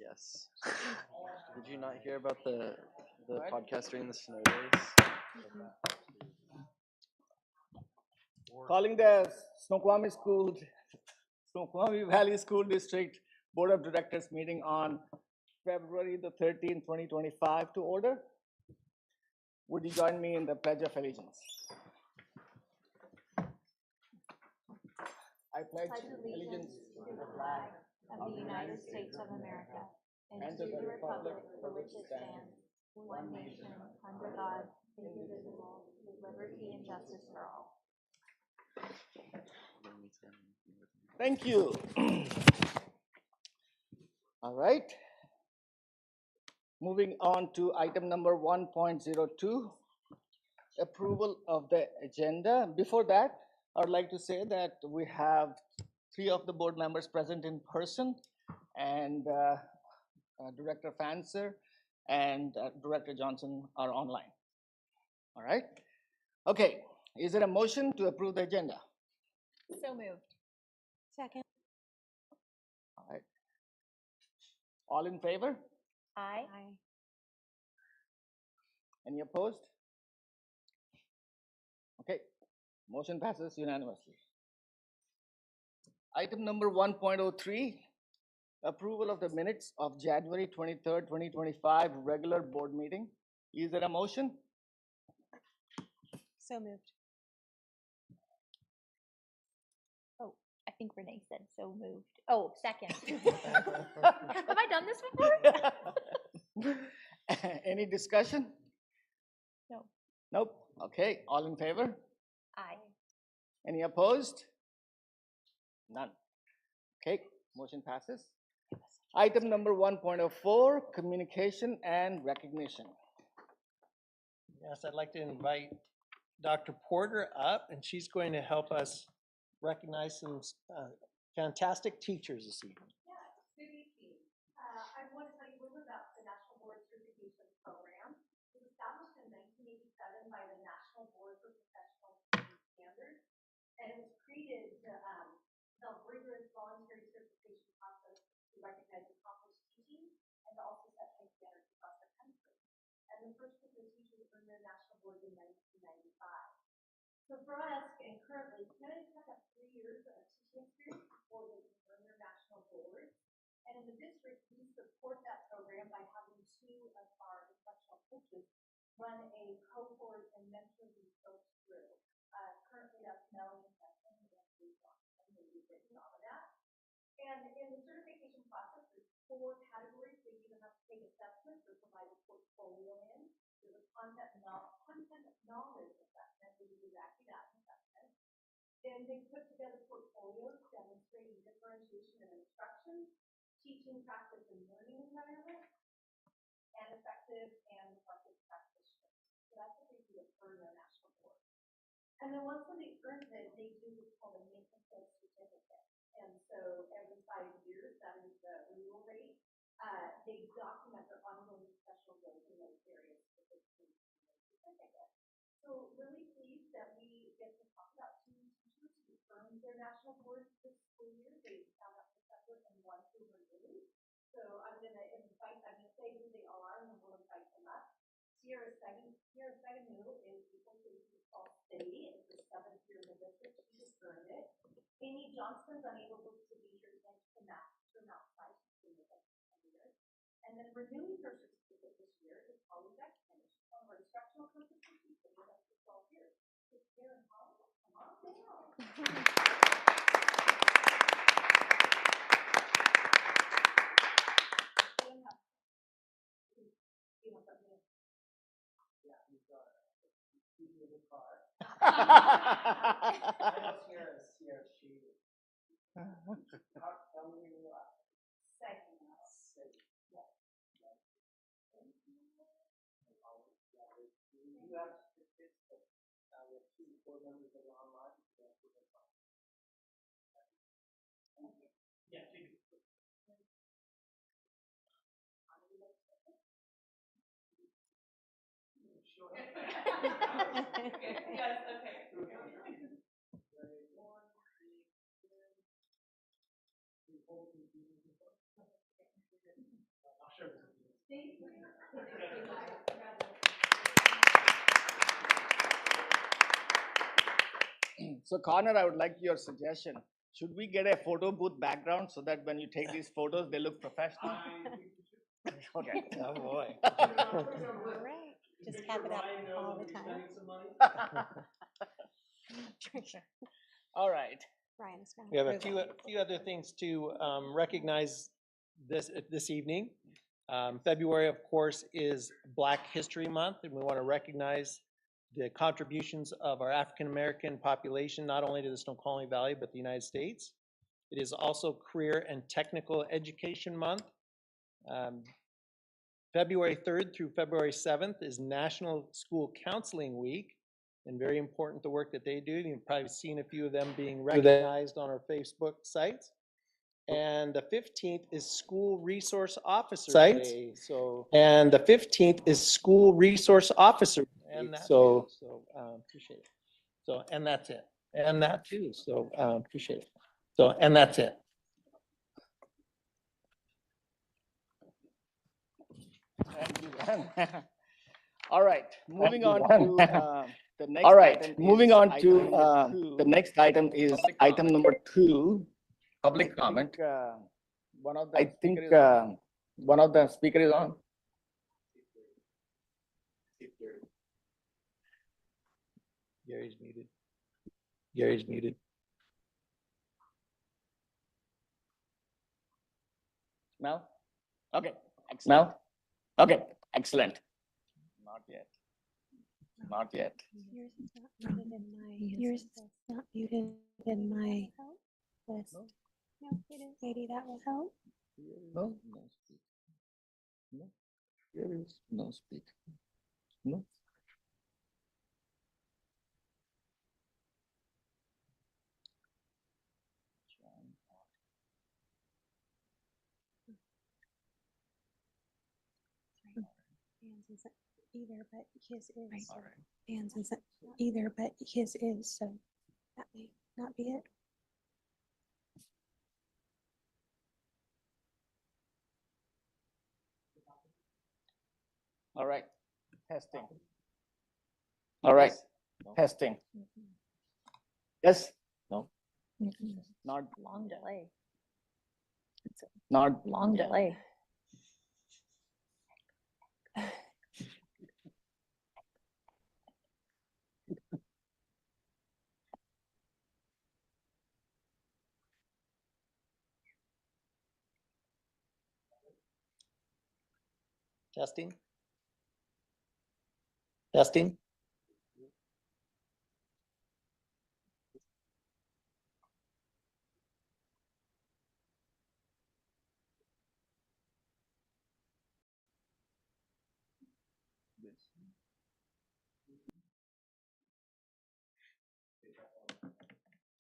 Yes. Did you not hear about the podcast during the snow days? Calling the Snoqualmie Valley School District Board of Directors meeting on February the 13th, 2025 to order. Would you join me in the Pledge of Allegiance? I pledge allegiance to the flag of the United States of America and to the republic for which it stands, one nation, under God, indivisible, with liberty and justice for all. Thank you. All right. Moving on to item number 1.02, approval of the agenda. Before that, I would like to say that we have 3 of the board members present in person, and Director Fancer and Director Johnson are online. All right. Okay. Is there a motion to approve the agenda? So moved. Second. All right. All in favor? Aye. Any opposed? Okay. Motion passes unanimously. Item number 1.03, approval of the minutes of January 23rd, 2025 regular board meeting. Is there a motion? So moved. Oh, I think Renee said so moved. Oh, second. Have I done this before? Any discussion? No. Nope. Okay. All in favor? Aye. Any opposed? None. Okay. Motion passes. Item number 1.04, communication and recognition. Yes, I'd like to invite Dr. Porter up, and she's going to help us recognize some fantastic teachers this evening. Good evening. I want to tell you a little bit about the National Board Certification Program. It was established in 1987 by the National Board for Professional Standards, and it was created to develop rigorous voluntary certification process to recognize accomplished teaching and to also set high standards across the country. And the first group of teachers earned their national board in 1995. So for us, and currently, candidates have to have 3 years of teaching experience before they can earn their national boards. And in the district, we support that program by having 2 of our instructional coaches run a cohort and mentor these folks through. Currently, that's Melanie Session and Anthony Johnson, who did a great job of that. And in the certification process, there's 4 categories. They either have to take assessments or provide a portfolio in. There's a content knowledge assessment, which is exactly that assessment. Then they put together portfolios demonstrating differentiation of instruction, teaching practice and learning environment, and effective and reflective practitioners. So that's what they do to earn their national board. And then once somebody earns it, they do what's called a maintenance of certificate. And so every 5 years, that is the renewal rate, they document their ongoing professional growth in those areas for the certificate. So really pleased that we get to talk about 2 teachers who earned their national boards this school year. They found out professor and 1 who renewed. So I'm going to say who they are, and we'll invite them up. Sierra Segamenu is equal to Fall City. It's the 7th year in the district. She just earned it. Amy Johnston's unable to be here tonight to Mount Sinai. She's been with us for 10 years. And then renewing her certificate this year is Holly Beckman. She's one of our instructional coaches. She's been with us for 12 years. So Sarah and Holly, come on down. Yes, okay. So Connor, I would like your suggestion. Should we get a photo booth background so that when you take these photos, they look professional? Okay. Oh, boy. All right, just cap it up all the time. All right. Ryan's gonna We have a approve it. few other things to recognize this evening. February, of course, is Black History Month, and we want to recognize the contributions of our African-American population, not only to the Snoqualmie Valley, but the United States. It is also Career and Technical Education Month. February 3rd through February 7th is National School Counseling Week, and very important the work that they do. You've probably seen a few of them being recognized on our Facebook sites. And the 15th is School Resource Officer Day. So, and the 15th is School Resource Officer Day. So, appreciate it. So, and that's it. And that too. So, appreciate it. So, and that's it. Thank you, man. All right, moving on to the next. All right, moving on to the next item is item number 2, public comment. I think one of the speakers is on. Gary's muted. Gary's muted. Now? Okay, excellent. Now? Okay, excellent. Not yet. Not yet. Yours is not muted in my list. No, it is. Maybe that will help. No, no speak. No, there is no speak. No. Dan's isn't either, but his is. So Dan's isn't either, but his is, so that may not be it. All right, testing. All right, testing. Yes? No? Not, Long delay. not, Long delay. Testing? Testing?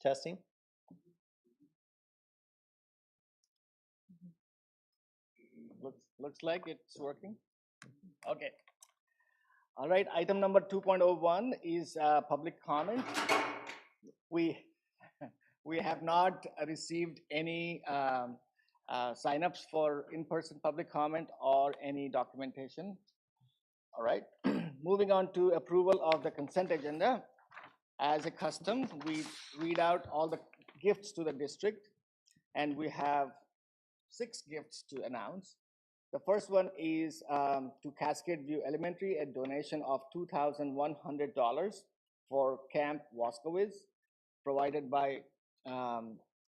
Testing? looks like it's working. Okay. All right, item number 2.01 is public comment. We have not received any signups for in-person public comment or any documentation. All right, moving on to approval of the consent agenda. As a custom, we read out all the gifts to the district, and we have 6 gifts to announce. The first one is to Cascade View Elementary, a donation of $2,100 for Camp Waskowitz, provided by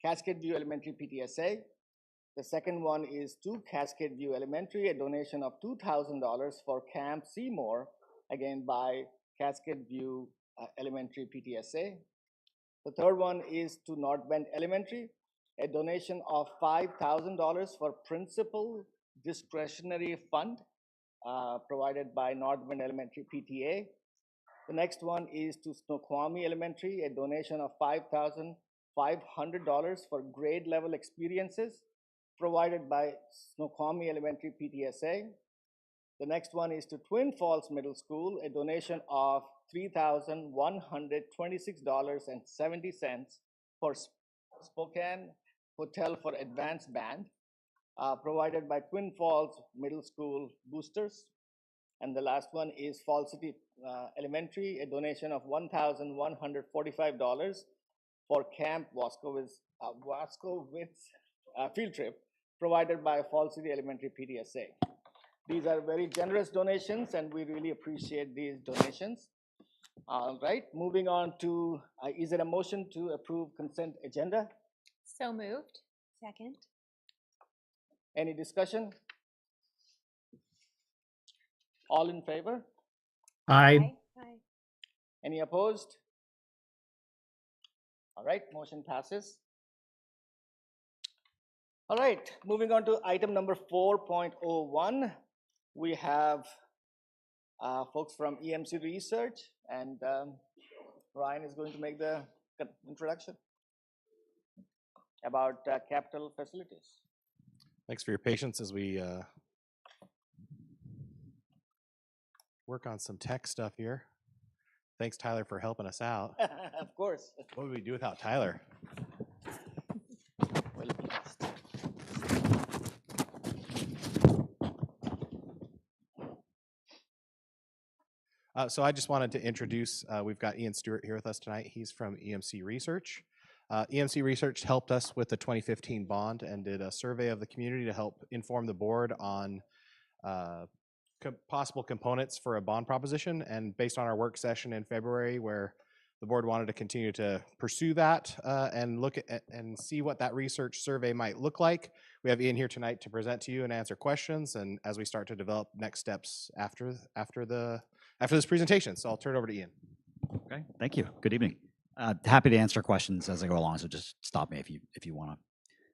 Cascade View Elementary PTSA. The second one is to Cascade View Elementary, a donation of $2,000 for Camp Seymour, again by Cascade View Elementary PTSA. The third one is to North Bend Elementary, a donation of $5,000 for Principal Discretionary Fund, provided by North Bend Elementary PTA. The next one is to Snoqualmie Elementary, a donation of $5,500 for grade level experiences, provided by Snoqualmie Elementary PTSA. The next one is to Twin Falls Middle School, a donation of $3,126.70 for Spokane Hotel for Advanced Band. provided by Twin Falls Middle School Boosters. And the last one is Fall City Elementary, a donation of $1,145 for Camp Waskowitz field trip provided by Fall City Elementary PDSA. These are very generous donations, and we really appreciate these donations. All right, moving on to, is there a motion to approve consent agenda? So moved. Second. Any discussion? All in favor? Aye. Any opposed? All right, motion passes. All right, moving on to item number 4.01. We have folks from EMC Research, and Ryan is going to make the introduction about capital facilities. Thanks for your patience as we work on some tech stuff here. Thanks, Tyler, for helping us out. Of course. What would we do without Tyler? Well placed. So I just wanted to introduce, we've got Ian Stewart here with us tonight. He's from EMC Research. EMC Research helped us with the 2015 bond and did a survey of the community to help inform the board on possible components for a bond proposition. And based on our work session in February, where the board wanted to continue to pursue that and look at and see what that research survey might look like, we have Ian here tonight to present to you and answer questions. And as we start to develop next steps after this presentation, so I'll turn it over to Ian. Okay, thank you. Good evening. Happy to answer questions as I go along, so just stop me if you want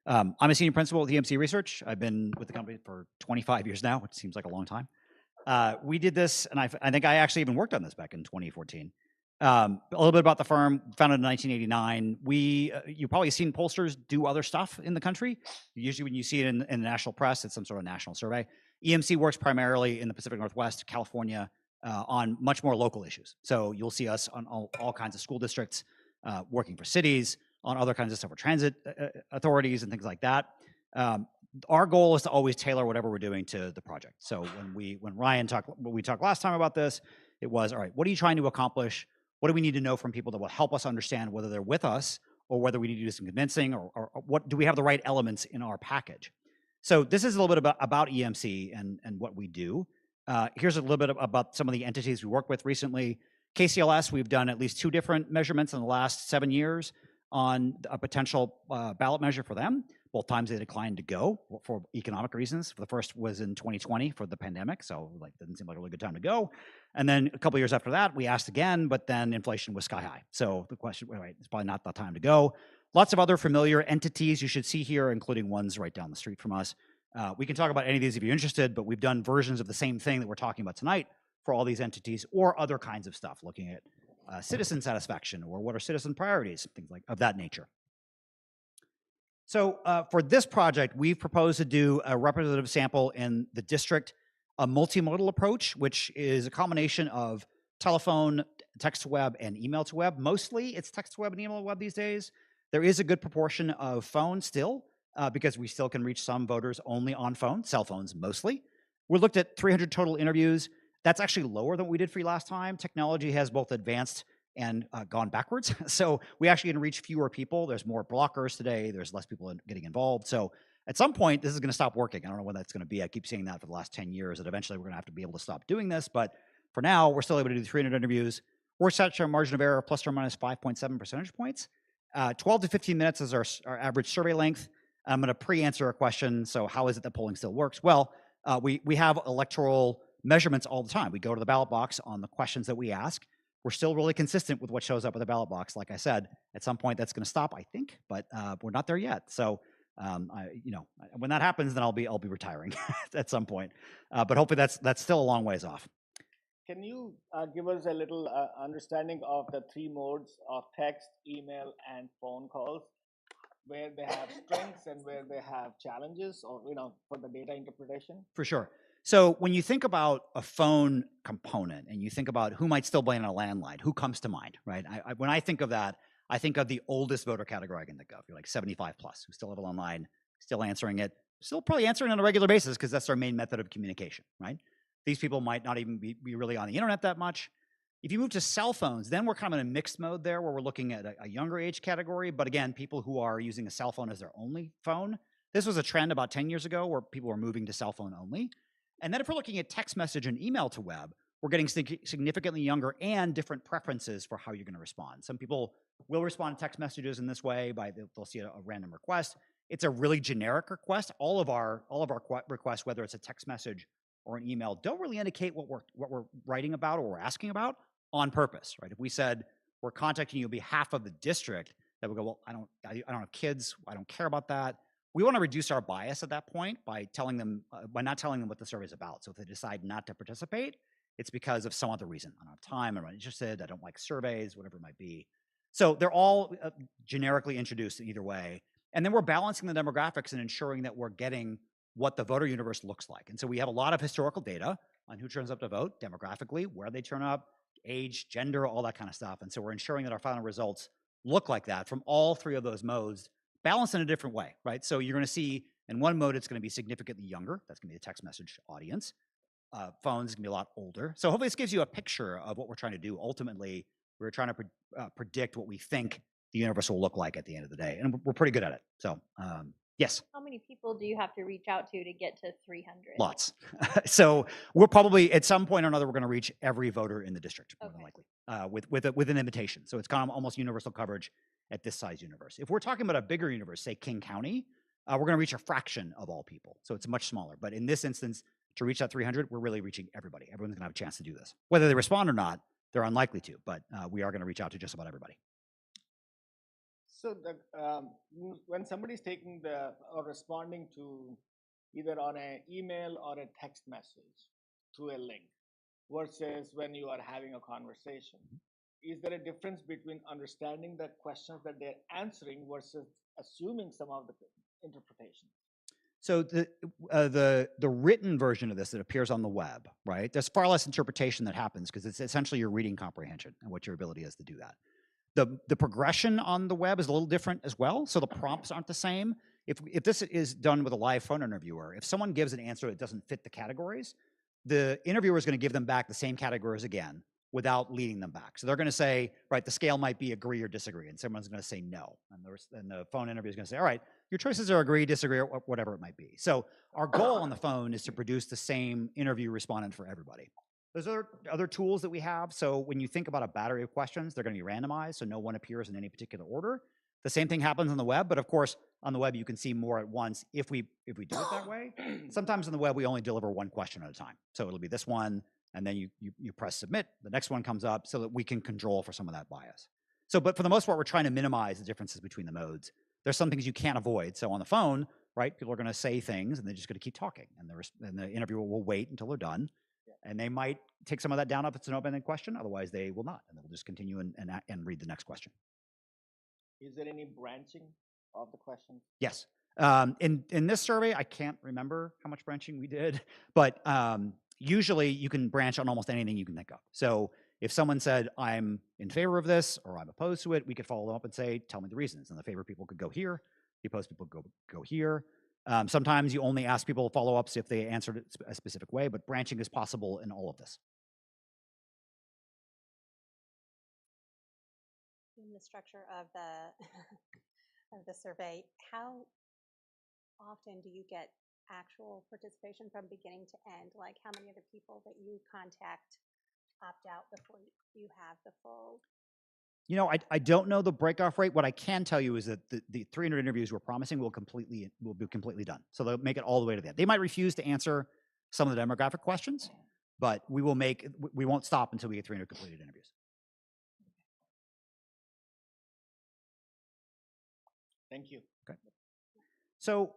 to. I'm a senior principal at EMC Research. I've been with the company for 25 years now, which seems like a long time. We did this, and I think I actually even worked on this back in 2014. A little bit about the firm, founded in 1989. You've probably seen pollsters do other stuff in the country. Usually when you see it in the national press, it's some sort of national survey. EMC works primarily in the Pacific Northwest, California, on much more local issues. So you'll see us on all kinds of school districts, working for cities, on other kinds of stuff for transit authorities and things like that. Our goal is to always tailor whatever we're doing to the project. So when we talked last time about this, it was, all right, what are you trying to accomplish? What do we need to know from people that will help us understand whether they're with us or whether we need to do some convincing, or what do we have the right elements in our package? So this is a little bit about EMC and what we do. Here's a little bit about some of the entities we work with recently. KCLS, we've done at least 2 different measurements in the last 7 years on a potential ballot measure for them. Both times they declined to go for economic reasons. The first was in 2020 for the pandemic, so didn't seem like a really good time to go. And then a couple of years after that, we asked again, but then inflation was sky high. So the question, right, it's probably not the time to go. Lots of other familiar entities you should see here, including ones right down the street from us. We can talk about any of these if you're interested, but we've done versions of the same thing that we're talking about tonight for all these entities or other kinds of stuff, looking at citizen satisfaction or what are citizen priorities, things like of that nature. So for this project, we've proposed to do a representative sample in the district, a multimodal approach, which is a combination of telephone, text to web, and email to web. Mostly it's text to web and email to web these days. There is a good proportion of phone still, because we still can reach some voters only on phone, cell phones mostly. We looked at 300 total interviews. That's actually lower than what we did for you last time. Technology has both advanced and gone backwards. So we actually can reach fewer people. There's more blockers today. There's less people getting involved. So at some point, this is going to stop working. I don't know when that's going to be. I keep saying that for the last 10 years, that eventually we're going to have to be able to stop doing this. But for now, we're still able to do 300 interviews. We're set to a margin of error of plus or minus 5.7 percentage points. 12 to 15 minutes is our average survey length. I'm going to pre-answer a question. So how is it that polling still works? Well, we have electoral measurements all the time. We go to the ballot box on the questions that we ask. We're still really consistent with what shows up at the ballot box. Like I said, at some point that's going to stop, I think, but we're not there yet. So, when that happens, then I'll be retiring at some point. But hopefully that's still a long ways off. Can you give us a little understanding of the 3 modes of text, email, and phone calls, where they have strengths and where they have challenges, or for the data interpretation? For sure. So when you think about a phone component and you think about who might still be on a landline, who comes to mind, right? When I think of that, I think of the oldest voter category I can think of. You're like 75 plus, who still have a landline, still answering it. still probably answering on a regular basis because that's our main method of communication, right? These people might not even be really on the internet that much. If you move to cell phones, then we're kind of in a mixed mode there where we're looking at a younger age category, but again, people who are using a cell phone as their only phone. This was a trend about 10 years ago where people were moving to cell phone only. And then if we're looking at text message and email to web, we're getting significantly younger and different preferences for how you're going to respond. Some people will respond to text messages in this way by they'll see a random request. It's a really generic request. All of our requests, whether it's a text message or an email, don't really indicate what we're writing about or we're asking about on purpose, right? If we said we're contacting you on behalf of the district, that would go, well, I don't have kids, I don't care about that. We want to reduce our bias at that point by telling them by not telling them what the survey is about. So if they decide not to participate, it's because of some other reason. I don't have time, I'm not interested, I don't like surveys, whatever it might be. So they're all generically introduced either way. And then we're balancing the demographics and ensuring that we're getting what the voter universe looks like. And so we have a lot of historical data on who turns up to vote demographically, where they turn up, age, gender, all that kind of stuff. And so we're ensuring that our final results look like that from all three of those modes, balanced in a different way, right? So you're gonna see in one mode, it's gonna be significantly younger. That's gonna be the text message audience. Phones gonna be a lot older. So hopefully this gives you a picture of what we're trying to do. Ultimately, we're trying to predict what we think the universe will look like at the end of the day. And we're pretty good at it. So yes. How many people do you have to reach out to get to 300? Lots. So we're probably at some point or another, we're going to reach every voter in the district, more than likely, with an invitation. So it's kind of almost universal coverage at this size universe. If we're talking about a bigger universe, say King County, we're going to reach a fraction of all people. So it's much smaller. But in this instance, to reach that 300, we're really reaching everybody. Everyone's going to have a chance to do this. Whether they respond or not, they're unlikely to, but we are going to reach out to just about everybody. So when somebody's taking or responding to either on an email or a text message through a link versus when you are having a conversation, is there a difference between understanding the questions that they're answering versus assuming some of the interpretation? So the written version of this that appears on the web, right? There's far less interpretation that happens because it's essentially your reading comprehension and what your ability is to do that. The progression on the web is a little different as well. So the prompts aren't the same. If this is done with a live phone interviewer, if someone gives an answer that doesn't fit the categories, the interviewer is going to give them back the same categories again without leading them back. So they're going to say, right, the scale might be agree or disagree, and someone's going to say no. And the phone interviewer is going to say, all right, your choices are agree, disagree, or whatever it might be. So our goal on the phone is to produce the same interview respondent for everybody. There's other tools that we have. So when you think about a battery of questions, they're going to be randomized, so no one appears in any particular order. The same thing happens on the web, but of course, on the web, you can see more at once if we do it that way. Sometimes on the web, we only deliver one question at a time. So it'll be this one, and then you press submit, the next one comes up so that we can control for some of that bias. So, but for the most part, we're trying to minimize the differences between the modes. There's some things you can't avoid. So on the phone, right, people are going to say things and they're just going to keep talking, and the interviewer will wait until they're done. And they might take some of that down if it's an open-ended question. Otherwise, they will not, and they'll just continue and read the next question. Is there any branching of the questions? Yes. In this survey, I can't remember how much branching we did, but usually you can branch on almost anything you can think of. So if someone said, I'm in favor of this or I'm opposed to it, we could follow up and say, tell me the reasons. And the favor people could go here, the opposed people go here. Sometimes you only ask people follow-ups if they answered it a specific way, but branching is possible in all of this. In the structure of the of the survey, how often do you get actual participation from beginning to end? Like how many of the people that you contact opt out before you have the full? You know, I don't know the break-off rate. What I can tell you is that the 300 interviews we're promising will be completely done. So they'll make it all the way to the end. They might refuse to answer some of the demographic questions, but we won't stop until we get 300 completed interviews. Thank you. Okay. So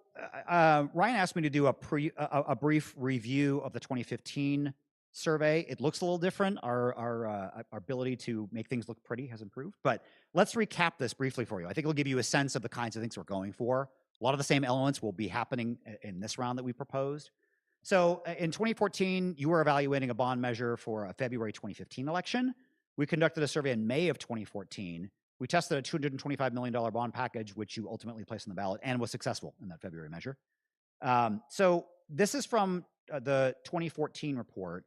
Ryan asked me to do a brief review of the 2015 survey. It looks a little different. Our ability to make things look pretty has improved, but let's recap this briefly for you. I think it'll give you a sense of the kinds of things we're going for. A lot of the same elements will be happening in this round that we proposed. So in 2014, you were evaluating a bond measure for a February 2015 election. We conducted a survey in May of 2014. We tested a $225 million bond package, which you ultimately placed on the ballot and was successful in that February measure. So this is from the 2014 report.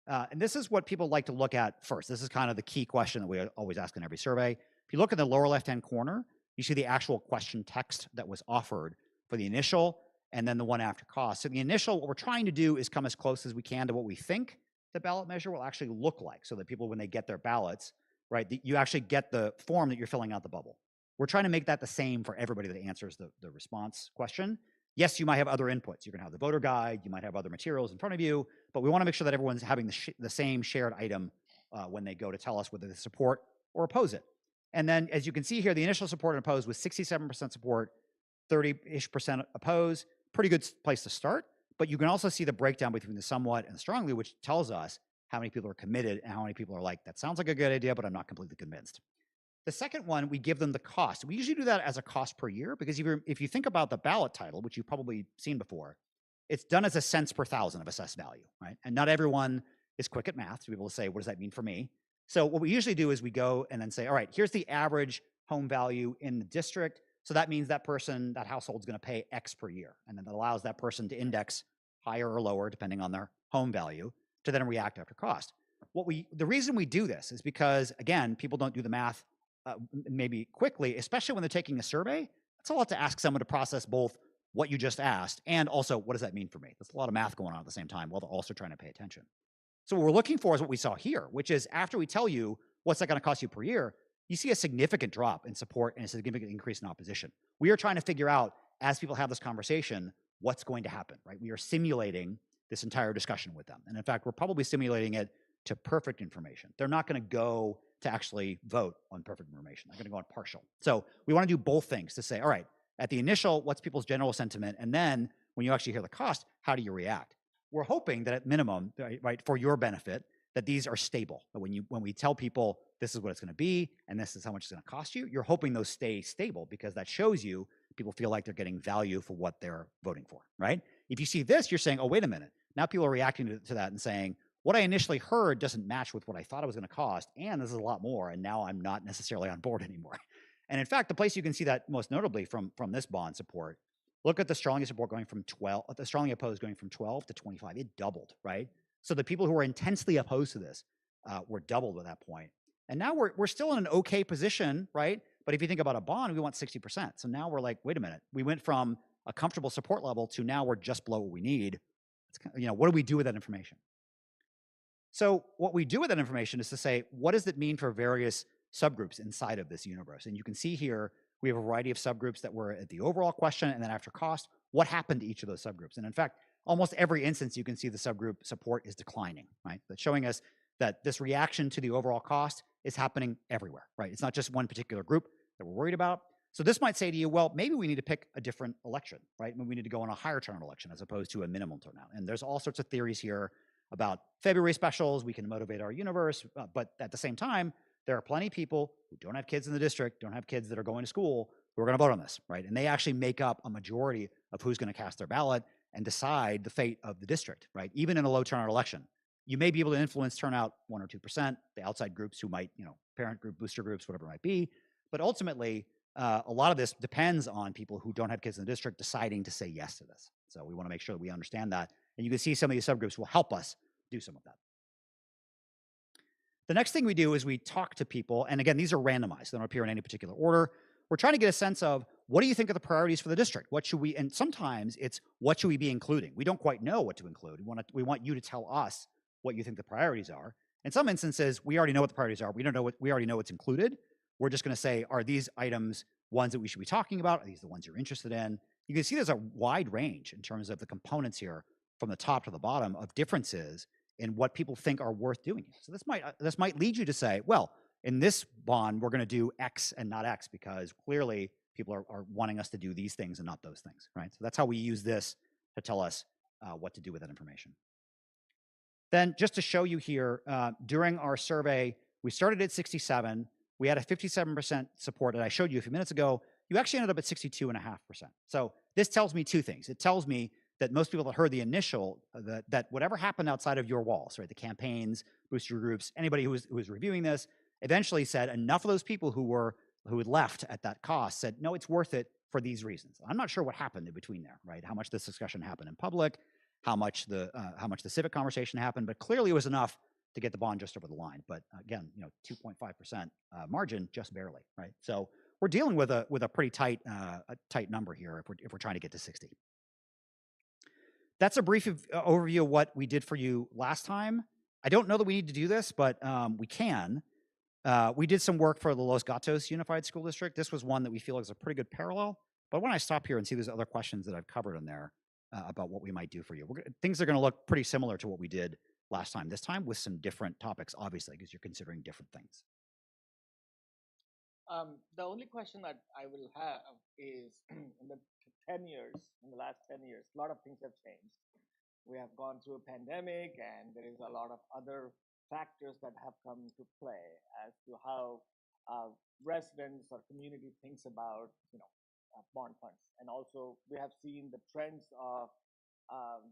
And this is what people like to look at first. This is kind of the key question that we always ask in every survey. If you look in the lower left-hand corner, you see the actual question text that was offered for the initial and then the one after cost. So the initial, what we're trying to do is come as close as we can to what we think the ballot measure will actually look like, so that people, when they get their ballots, right, you actually get the form that you're filling out the bubble. We're trying to make that the same for everybody that answers the response question. Yes, you might have other inputs. You're going to have the voter guide. You might have other materials in front of you, but we want to make sure that everyone's having the same shared item when they go to tell us whether they support or oppose it. And then, as you can see here, the initial support and oppose was 67% support, 30-ish% oppose. Pretty good place to start. But you can also see the breakdown between the somewhat and the strongly, which tells us how many people are committed and how many people are like, that sounds like a good idea, but I'm not completely convinced. The second one, we give them the cost. We usually do that as a cost per year, because if you think about the ballot title, which you've probably seen before, it's done as a cents per thousand of assessed value, right? And not everyone is quick at math to be able to say, what does that mean for me? So what we usually do is we go and then say, all right, here's the average home value in the district. So that means that person, that household is going to pay X per year. And then that allows that person to index higher or lower, depending on their home value, to then react after cost. The reason we do this is because, again, people don't do the math maybe quickly, especially when they're taking a survey. It's a lot to ask someone to process both what you just asked and also, what does that mean for me? There's a lot of math going on at the same time while they're also trying to pay attention. So what we're looking for is what we saw here, which is after we tell you what's that going to cost you per year, you see a significant drop in support and a significant increase in opposition. We are trying to figure out, as people have this conversation, what's going to happen, right? We are simulating this entire discussion with them. And in fact, we're probably simulating it to perfect information. They're not going to go to actually vote on perfect information. They're going to go on partial. So we want to do both things to say, all right, at the initial, what's people's general sentiment? And then when you actually hear the cost, how do you react? We're hoping that at minimum, right, for your benefit, that these are stable. That when we tell people this is what it's going to be and this is how much it's going to cost you, you're hoping those stay stable, because that shows you people feel like they're getting value for what they're voting for, right? If you see this, you're saying, oh, wait a minute. Now people are reacting to that and saying, what I initially heard doesn't match with what I thought it was going to cost, and this is a lot more, and now I'm not necessarily on board anymore. And in fact, the place you can see that most notably from this bond support, look at the strongly support going from 12, the strongly opposed going from 12 to 25. It doubled, right? So the people who are intensely opposed to this were doubled at that point. And now we're still in an okay position, right? But if you think about a bond, we want 60%. So now we're like, wait a minute. We went from a comfortable support level to now we're just below what we need. It's kind of, what do we do with that information? So what we do with that information is to say, what does it mean for various subgroups inside of this universe? And you can see here, we have a variety of subgroups that were at the overall question, and then after cost, what happened to each of those subgroups? And in fact, almost every instance you can see the subgroup support is declining, right? That's showing us that this reaction to the overall cost is happening everywhere, right? It's not just one particular group that we're worried about. So this might say to you, well, maybe we need to pick a different election, right? Maybe we need to go on a higher turnout election as opposed to a minimum turnout. And there's all sorts of theories here about February specials. We can motivate our universe, but at the same time, there are plenty of people who don't have kids in the district, don't have kids that are going to school, who are going to vote on this, right? And they actually make up a majority of who's going to cast their ballot and decide the fate of the district, right? Even in a low turnout election, you may be able to influence turnout 1 or 2%, the outside groups who might, parent group, booster groups, whatever it might be. But ultimately, a lot of this depends on people who don't have kids in the district deciding to say yes to this. So we want to make sure that we understand that. And you can see some of these subgroups will help us do some of that. The next thing we do is we talk to people. And again, these are randomized. They don't appear in any particular order. We're trying to get a sense of, what do you think are the priorities for the district? What should we, and sometimes it's, what should we be including? We don't quite know what to include. We want you to tell us what you think the priorities are. In some instances, we already know what the priorities are. We already know what's included. We're just going to say, are these items ones that we should be talking about? Are these the ones you're interested in? You can see there's a wide range in terms of the components here from the top to the bottom of differences in what people think are worth doing. So this might lead you to say, well, in this bond, we're going to do X and not X because clearly people are wanting us to do these things and not those things, right? So that's how we use this to tell us what to do with that information. Then just to show you here, during our survey, we started at 67. We had a 57% support that I showed you a few minutes ago. You actually ended up at 62.5%. So this tells me two things. It tells me that most people that heard the initial, that whatever happened outside of your walls, right, the campaigns, booster groups, anybody who was reviewing this, eventually said enough of those people who had left at that cost said, no, it's worth it. for these reasons. I'm not sure what happened in between there, right? How much this discussion happened in public, how much the civic conversation happened, but clearly it was enough to get the bond just over the line. But again, 2.5% margin, just barely, right? So we're dealing with a pretty tight number here if we're trying to get to 60. That's a brief overview of what we did for you last time. I don't know that we need to do this, but we can. We did some work for the Los Gatos Unified School District. This was one that we feel is a pretty good parallel. But when I stop here and see there's other questions that I've covered in there about what we might do for you, things are going to look pretty similar to what we did last time. This time with some different topics, obviously, because you're considering different things. The only question that I will have is in the last 10 years, a lot of things have changed. We have gone through a pandemic, and there is a lot of other factors that have come to play as to how residents or community thinks about, bond funds. And also, we have seen the trends of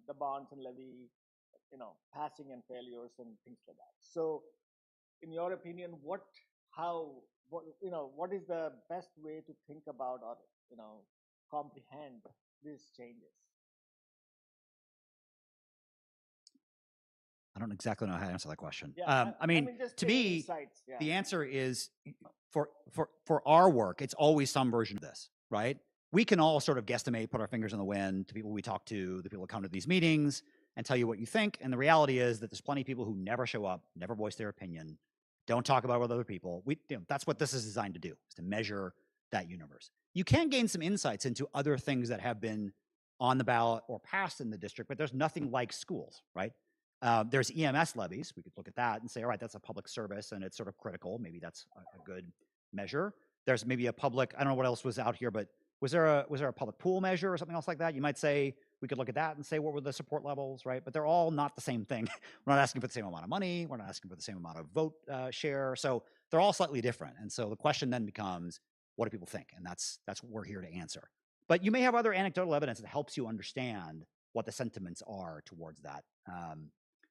the bonds and levy, passing and failures and things like that. So, in your opinion, what is the best way to think about or comprehend these changes? I don't exactly know how to answer that question. Yeah, just to give me, insights, yeah. the answer is for our work, it's always some version of this, right? We can all sort of guesstimate, put our fingers in the wind to people we talk to, the people who come to these meetings and tell you what you think. And the reality is that there's plenty of people who never show up, never voice their opinion, don't talk about it with other people. That's what this is designed to do, is to measure that universe. You can gain some insights into other things that have been on the ballot or passed in the district, but there's nothing like schools, right? There's EMS levies. We could look at that and say, all right, that's a public service and it's sort of critical. Maybe that's a good measure. There's maybe a public, I don't know what else was out here, but was there a public pool measure or something else like that? You might say, we could look at that and say, what were the support levels, right? But they're all not the same thing. We're not asking for the same amount of money. We're not asking for the same amount of vote share. So they're all slightly different. And so the question then becomes, what do people think? And that's what we're here to answer. But you may have other anecdotal evidence that helps you understand what the sentiments are towards that.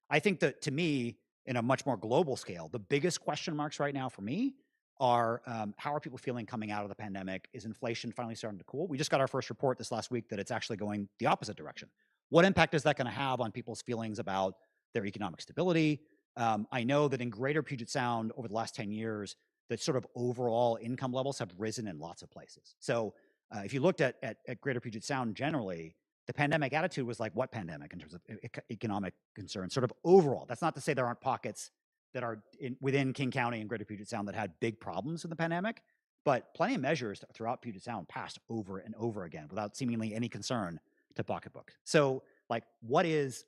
I think that, to me, in a much more global scale, the biggest question marks right now for me are how are people feeling coming out of the pandemic? Is inflation finally starting to cool? We just got our first report this last week that it's actually going the opposite direction. What impact is that going to have on people's feelings about their economic stability? I know that in Greater Puget Sound over the last 10 years, that sort of overall income levels have risen in lots of places. So if you looked at Greater Puget Sound generally, the pandemic attitude was like, what pandemic in terms of economic concerns, sort of overall. That's not to say there aren't pockets that are within King County and Greater Puget Sound that had big problems in the pandemic, but plenty of measures throughout Puget Sound passed over and over again without seemingly any concern to pocketbook. So, like, what does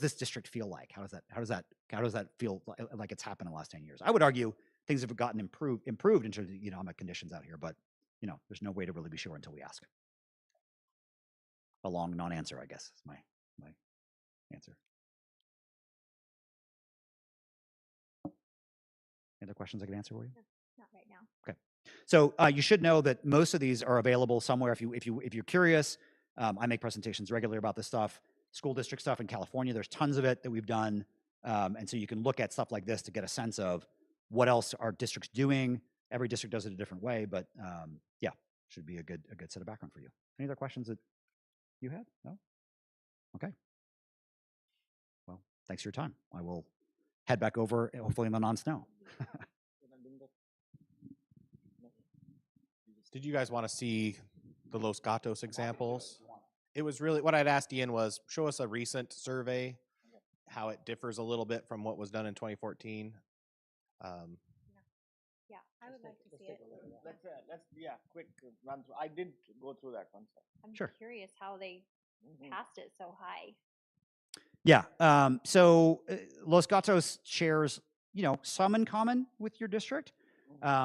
this district feel like? How does that feel like it's happened in the last 10 years? I would argue things have gotten improved in terms of economic conditions out here, but there's no way to really be sure until we ask. A long non-answer, I guess, is my answer. Any other questions I can answer for you? No, not right now. Okay. So you should know that most of these are available somewhere if you're curious. I make presentations regularly about this stuff, school district stuff in California. There's tons of it that we've done. And so you can look at stuff like this to get a sense of what else are districts doing. Every district does it a different way, but yeah, should be a good set of background for you. Any other questions that you had? No? Okay. Well, thanks for your time. I will head back over, hopefully in the non-snow. Did you guys want to see the Los Gatos examples? It was really, what I'd asked Ian was, show us a recent survey, how it differs a little bit from what was done in 2014. Yeah, I would like to see it. Let's quick run through. I did go through that one. So. I'm Sure. curious how they passed it so high. Yeah. So Los Gatos shares, some in common with your district.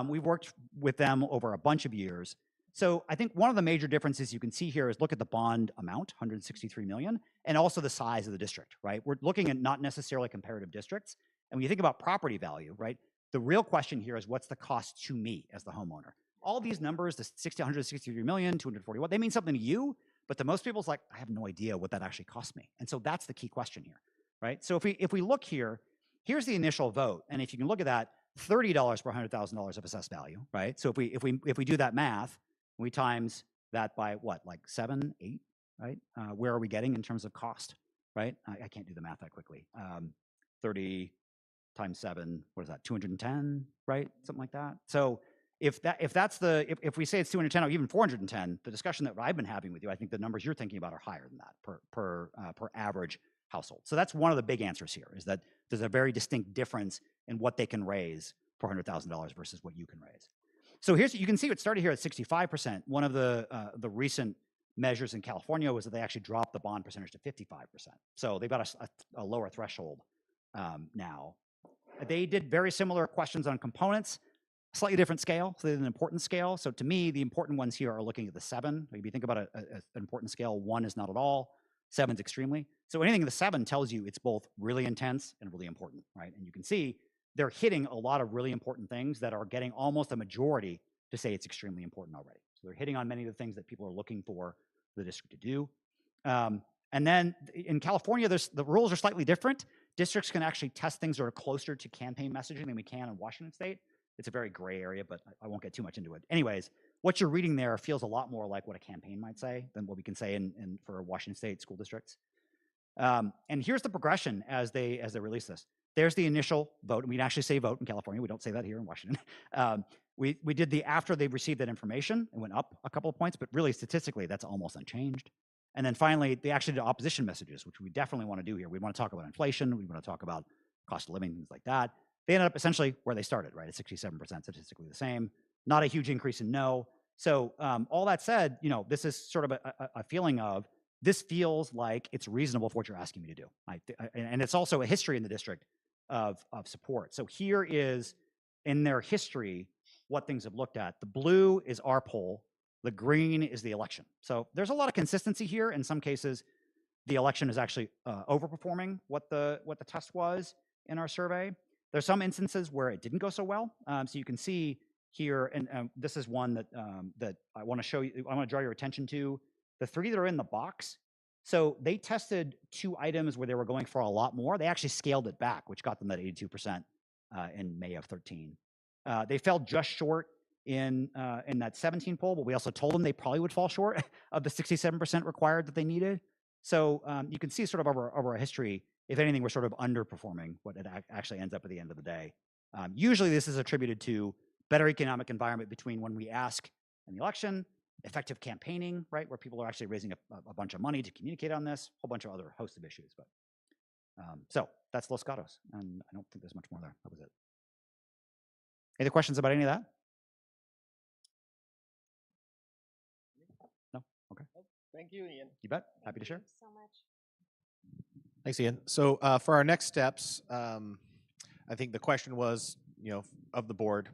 We've worked with them over a bunch of years. So I think one of the major differences you can see here is look at the bond amount, 163 million, and also the size of the district, right? We're looking at not necessarily comparative districts. And when you think about property value, right, the real question here is what's the cost to me as the homeowner? All these numbers, the 163 million, 241, they mean something to you, but to most people, it's like, I have no idea what that actually cost me. And so that's the key question here, right? So if we look here, here's the initial vote. And if you can look at that, $30 per $100,000 of assessed value, right? So if we do that math, We times that by what, like 7, 8, right? Where are we getting in terms of cost, right? I can't do the math that quickly. 30 times 7, what is that, 210, right? Something like that. So if we say it's 210 or even 410, the discussion that I've been having with you, I think the numbers you're thinking about are higher than that per average household. So that's one of the big answers here, is that there's a very distinct difference in what they can raise for $100,000 versus what you can raise. So you can see it started here at 65%. One of the recent measures in California was that they actually dropped the bond percentage to 55%. So they've got a lower threshold now. They did very similar questions on components, slightly different scale. So they did an importance scale. So to me, the important ones here are looking at the 7. If you think about an importance scale, 1 is not at all, 7 is extremely. So anything in the 7 tells you it's both really intense and really important, right? And you can see they're hitting a lot of really important things that are getting almost a majority to say it's extremely important already. So they're hitting on many of the things that people are looking for the district to do. And then in California, the rules are slightly different. Districts can actually test things that are closer to campaign messaging than we can in Washington State. It's a very gray area, but I won't get too much into it. Anyways, what you're reading there feels a lot more like what a campaign might say than what we can say for Washington State school districts. And here's the progression as they release this. There's the initial vote, and we actually say vote in California. We don't say that here in Washington. We did after they received that information, it went up a couple of points, but really statistically, that's almost unchanged. And then finally, they actually did opposition messages, which we definitely want to do here. We want to talk about inflation. We want to talk about cost of living, things like that. They ended up essentially where they started, right? At 67% statistically the same. Not a huge increase in no. So all that said, this is sort of a feeling of, this feels like it's reasonable for what you're asking me to do. And it's also a history in the district of support. So here is, in their history, what things have looked at. The blue is our poll. The green is the election. So there's a lot of consistency here. In some cases, the election is actually overperforming what the test was in our survey. There's some instances where it didn't go so well. So you can see here, and this is one that I want to show you. I want to draw your attention to. The 3 that are in the box. So they tested 2 items where they were going for a lot more. They actually scaled it back, which got them that 82% in May of 13. They fell just short in that 17 poll, but we also told them they probably would fall short of the 67% required that they needed. So you can see sort of over a history, if anything, we're sort of underperforming what it actually ends up at the end of the day. Usually this is attributed to better economic environment between when we ask in the election, effective campaigning, right, where people are actually raising a bunch of money to communicate on this, a whole bunch of other host of issues. But so that's Los Gatos, and I don't think there's much more there. That was it. Any other questions about any of that? No? Okay. Thank you, Ian. You bet. Happy to share. Thank you so much. Thanks, Ian. So for our next steps, I think the question was, of the board,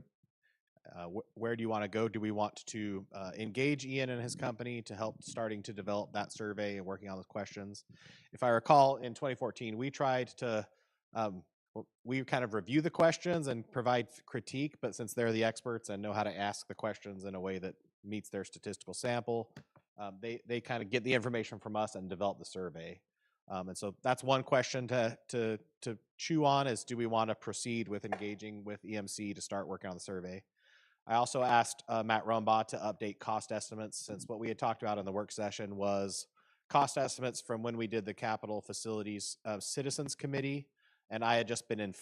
where do you want to go? Do we want to engage Ian and his company to help starting to develop that survey and working on those questions? If I recall, in 2014, we tried to, we kind of review the questions and provide critique, but since they're the experts and know how to ask the questions in a way that meets their statistical sample, they kind of get the information from us and develop the survey. And so that's one question to chew on, is do we want to proceed with engaging with EMC to start working on the survey? I also asked Matt Rumbaugh to update cost estimates, since what we had talked about in the work session was cost estimates from when we did the Capital Facilities Citizens Committee, and I had just been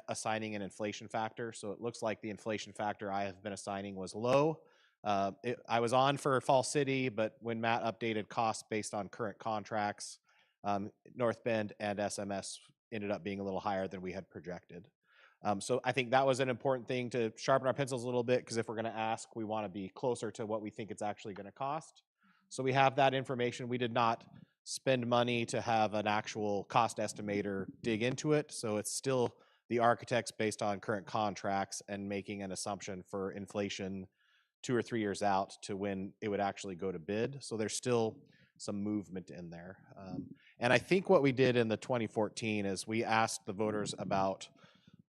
assigning an inflation factor. So it looks like the inflation factor I have been assigning was low. I was on for Fall City, but when Matt updated costs based on current contracts, North Bend and SMS ended up being a little higher than we had projected. So I think that was an important thing to sharpen our pencils a little bit, because if we're going to ask, we want to be closer to what we think it's actually going to cost. So we have that information. We did not spend money to have an actual cost estimator dig into it. So it's still the architects based on current contracts and making an assumption for inflation 2 or 3 years out to when it would actually go to bid. So there's still some movement in there. And I think what we did in the 2014 is we asked the voters about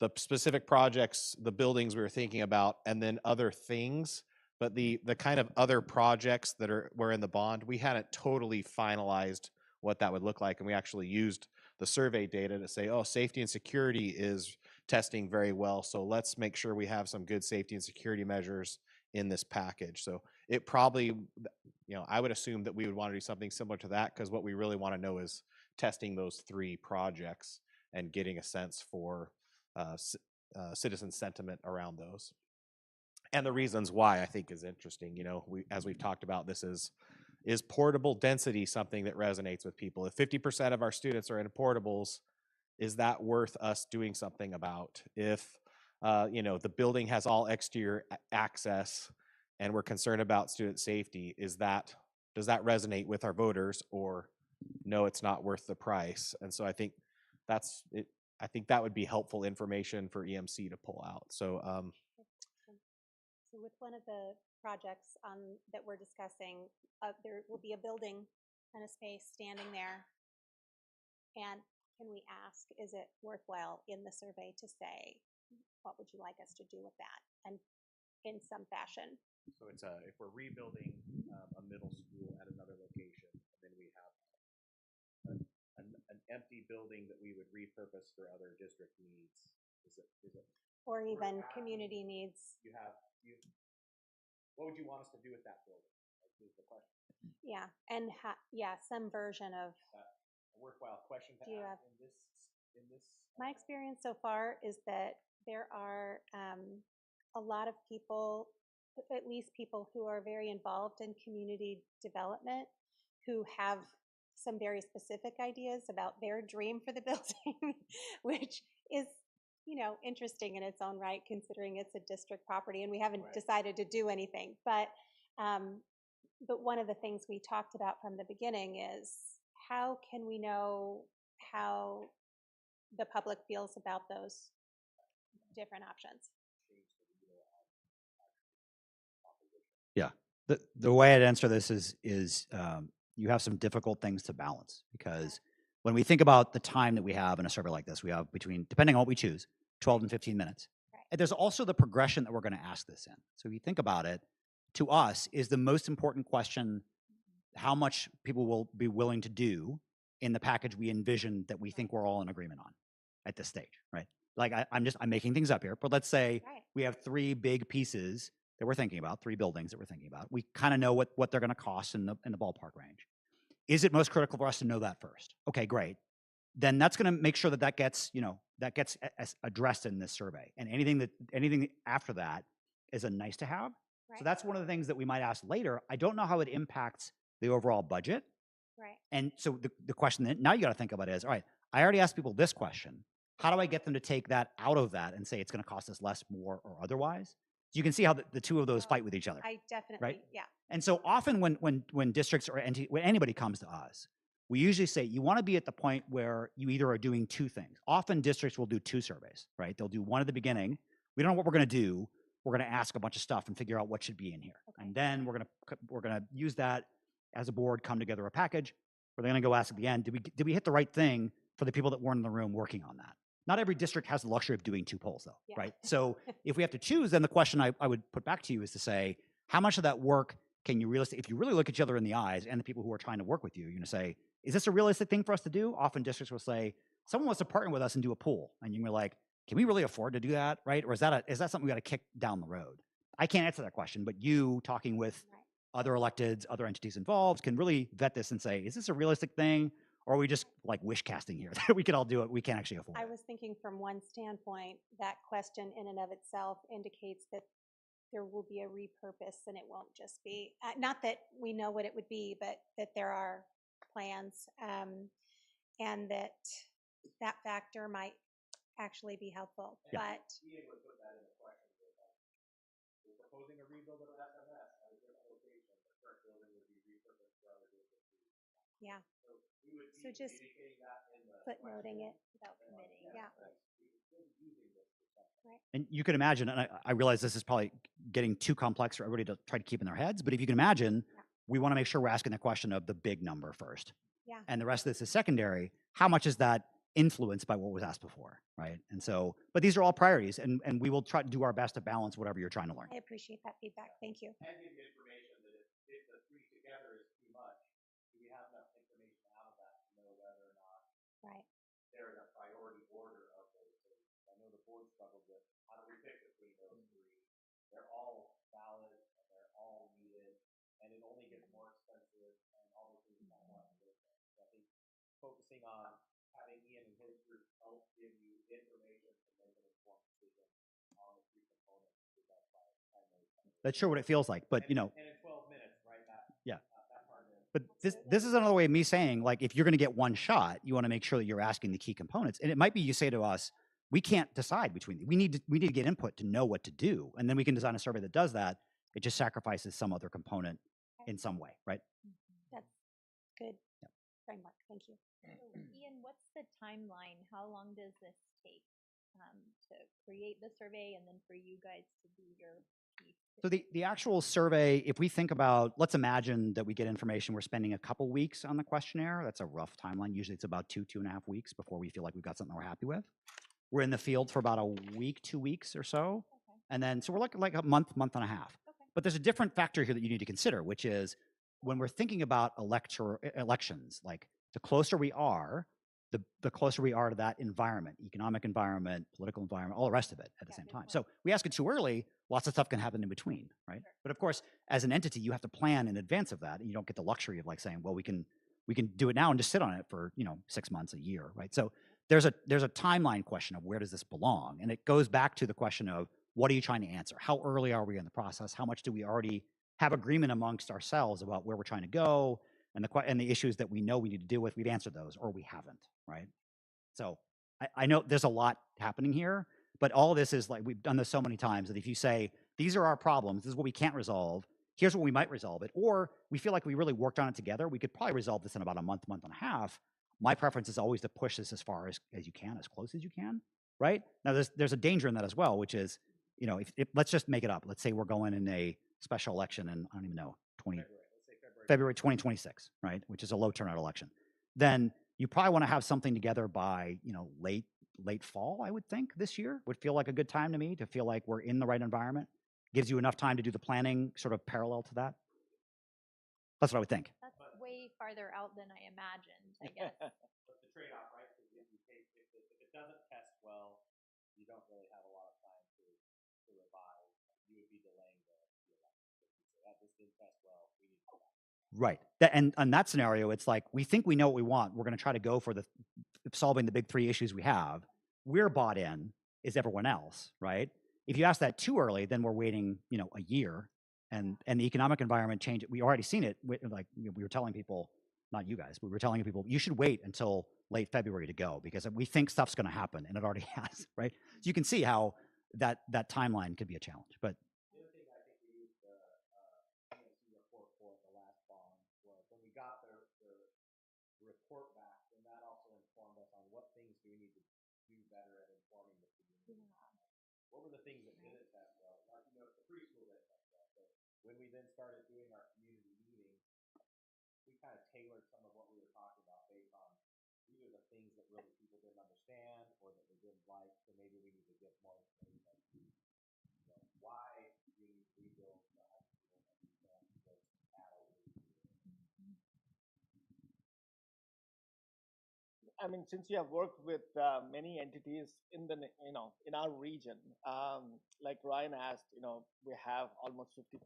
the specific projects, the buildings we were thinking about, and then other things. But the kind of other projects that were in the bond, we hadn't totally finalized what that would look like. And we actually used the survey data to say, oh, safety and security is testing very well. So let's make sure we have some good safety and security measures in this package. So it probably, I would assume that we would want to do something similar to that, because what we really want to know is testing those 3 projects and getting a sense for citizen sentiment around those. And the reasons why I think is interesting. As we've talked about, this is portable density something that resonates with people? If 50% of our students are in portables, is that worth us doing something about? If the building has all exterior access and we're concerned about student safety, does that resonate with our voters, or no, it's not worth the price? And so I think that's it. I think that would be helpful information for EMC to pull out. So So with one of the projects that we're discussing, there will be a building and a space standing there. And can we ask, is it worthwhile in the survey to say, what would you like us to do with that? And in some fashion. So it's if we're rebuilding a middle school at another location, and then we have an empty building that we would repurpose for other district needs. Is it? Or even community needs. What would you want us to do with that building? Is the question. Yeah, and some version of. A worthwhile question to ask in this. My experience so far is that there are a lot of people, at least people who are very involved in community development, who have some very specific ideas about their dream for the building, which is, interesting in its own right, considering it's a district property and we haven't decided to do anything. But one of the things we talked about from the beginning is, how can we know how the public feels about those different options? Yeah, the way I'd answer this is you have some difficult things to balance, because when we think about the time that we have in a survey like this, we have between, depending on what we choose, 12 and 15 minutes. Right. And there's also the progression that we're going to ask this in. So if you think about it, to us, is the most important question how much people will be willing to do in the package we envision that we think we're all in agreement on at this stage, right? Like I'm making things up here, but let's say we have 3 big pieces that we're thinking about, 3 buildings that we're thinking about. We kind of know what they're going to cost in the ballpark range. Is it most critical for us to know that first? Okay, great. Then that's going to make sure that gets addressed in this survey. And anything after that is a nice to have. Right. So that's one of the things that we might ask later. I don't know how it impacts the overall budget. Right. And so the question that now you got to think about is, all right, I already asked people this question. How do I get them to take that out of that and say it's going to cost us less, more, or otherwise? You can see how the 2 of those fight with each other. I definitely, right? Yeah. And so often when districts or when anybody comes to us, we usually say you want to be at the point where you either are doing 2 things. Often districts will do 2 surveys, right? They'll do one at the beginning. We don't know what we're going to do. We're going to ask a bunch of stuff and figure out what should be in here. Okay. And then we're going to use that as a board, come together a package. We're going to go ask at the end, did we hit the right thing for the people that weren't in the room working on that? Not every district has the luxury of doing 2 polls, though, Yeah. right? So if we have to choose, then the question I would put back to you is to say, how much of that work can you realistically, if you really look each other in the eyes and the people who are trying to work with you, you're going to say, is this a realistic thing for us to do? Often districts will say, someone wants to partner with us and do a pool. And you're like, can we really afford to do that, right? Or is that something we got to kick down the road? I can't answer that question, but you talking with other electeds, other entities involved can really vet this and say, is this a realistic thing? Or are we just like wish casting here that we could all do it? We can't actually afford I it. was thinking from one standpoint, that question in and of itself indicates that there will be a repurpose and it won't just be, not that we know what it would be, but that there are plans and that factor might actually be helpful. Yeah. But Ian would put that in the question. We're proposing a rebuild of SMS at a different location. The current building would be repurposed for other districts. yeah, So we would So be just communicating that in the footnoting it without committing, yeah. We would still be using this for something. And you can imagine, and I realize this is probably getting too complex for everybody to try to keep in their heads, but if you can imagine, we want to make sure we're asking the question of the big number first. Yeah. And the rest of this is secondary. How much is that influenced by what was asked before, right? And so, but these are all priorities, and we will try to do our best to balance whatever you're trying to learn. I appreciate that feedback. Thank you. And give you information that if the 3 together is too much, do we have enough information out of that to know whether or not Right. they're in a priority order of those things? I know the board struggled with how do we pick between those 3? They're all valid more expensive, and all those things kind of go out the window. So I think focusing on having Ian and his group help give you information to make an informed decision on the three components is our primary. That's sure what it feels like, but And, you know, and in 12 minutes, right? Yeah. That's hard to. but this is another way of me saying, like, if you're going to get one shot, you want to make sure that you're asking the key components. And it might be you say to us, we can't decide between these. We need to get input to know what to do, and then we can design a survey that does that. It just sacrifices some other component in some way, right? That's good framework. Thank you. So, Ian, what's the timeline? How long does this take to create the survey and then for you guys to do your piece? So the actual survey, if we think about, let's imagine that we get information, we're spending a couple weeks on the questionnaire. That's a rough timeline. Usually it's about 2.5 weeks before we feel like we've got something we're happy with. We're in the field for about a week, 2 weeks or so. Okay. And then, so we're like a month and a half. Okay. But there's a different factor here that you need to consider, which is when we're thinking about elections, like the closer we are, the closer we are to that environment, economic environment, political environment, all the rest of it at the same time. So we ask it too early, lots of stuff can happen in between, right? Sure. But of course, as an entity, you have to plan in advance of that, and you don't get the luxury of like saying, well, we can do it now and just sit on it for 6 months, a year, right? So there's a timeline question of where does this belong, and it goes back to the question of what are you trying to answer? How early are we in the process? How much do we already have agreement amongst ourselves about where we're trying to go, and the issues that we know we need to deal with? We've answered those, or we haven't, right? So I know there's a lot happening here, but all this is like, we've done this so many times that if you say, these are our problems, this is what we can't resolve, here's what we might resolve it, or we feel like we really worked on it together, we could probably resolve this in about a month and a half. My preference is always to push this as far as you can, as close as you can, right? Now there's a danger in that as well, which is, if let's just make it up. Let's say we're going in a special election in, I don't even know, February 2026, right? Which is a low turnout election. Then you probably want to have something together by, late fall, I would think, this year. Would feel like a good time to me, to feel like we're in the right environment. Gives you enough time to do the planning sort of parallel to that. That's what I would think. That's way farther out than I imagined, I guess. But the trade-off, right? Because if it doesn't test well, you don't really have a lot of time to revise. You would be delaying the election. If you say that this didn't test well, we need to go back. Right. And in that scenario, it's like, we think we know what we want. We're going to try to go for solving the big three issues we have. We're bought in. Is everyone else, right? If you ask that too early, then we're waiting, a year, and the economic environment change. We already seen it. We were telling people, not you guys, we were telling people, you should wait until late February to go, because we think stuff's going to happen, and it already has, right? So you can see how that timeline could be a challenge. But the other thing I think we used the EMC report for the last bond was when we got the report back, then that also informed us on what things do we need to do better at informing the community. What were the things that didn't test well? The preschool didn't test well. So when we then started doing our community meetings, we kind of tailored some of what we were talking about based on these are the things that really people didn't understand or that they didn't like. So maybe we need to get more information. Why do you need to rebuild the high school and you can't just add a week? I mean, since you have worked with many entities in in our region, like Ryan asked, we have almost 50%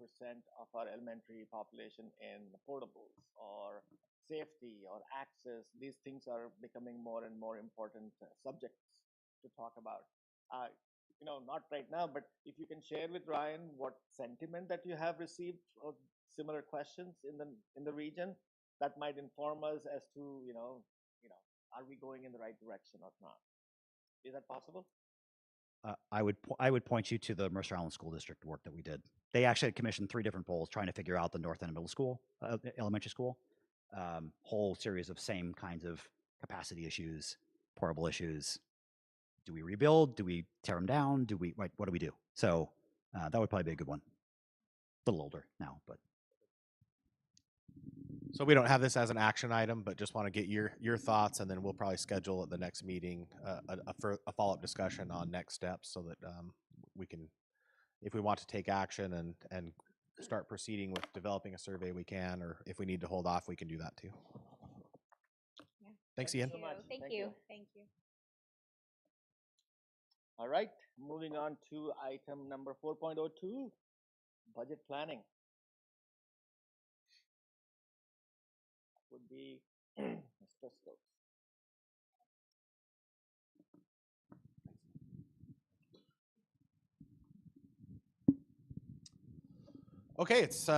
of our elementary population in portables or safety or access. These things are becoming more and more important subjects to talk about. Not right now, but if you can share with Ryan what sentiment that you have received of similar questions in the region, that might inform us as to are we going in the right direction or not? Is that possible? I would point you to the Mercer Island School District work that we did. They actually had commissioned 3 different polls trying to figure out the North End Middle School, elementary school, whole series of same kinds of capacity issues, portable issues. Do we rebuild? Do we tear them down? What do we do? So that would probably be a good one. A little older now, but. So we don't have this as an action item, but just want to get your thoughts, and then we'll probably schedule at the next meeting a follow-up discussion on next steps, so that we can, if we want to take action and start proceeding with developing a survey, we can, or if we need to hold off, we can do that too. Yeah. Thanks, Ian. So much. Thank you. Thank you. All right, moving on to item number 4.02, budget planning. would be Mr. Stokes. Okay, it's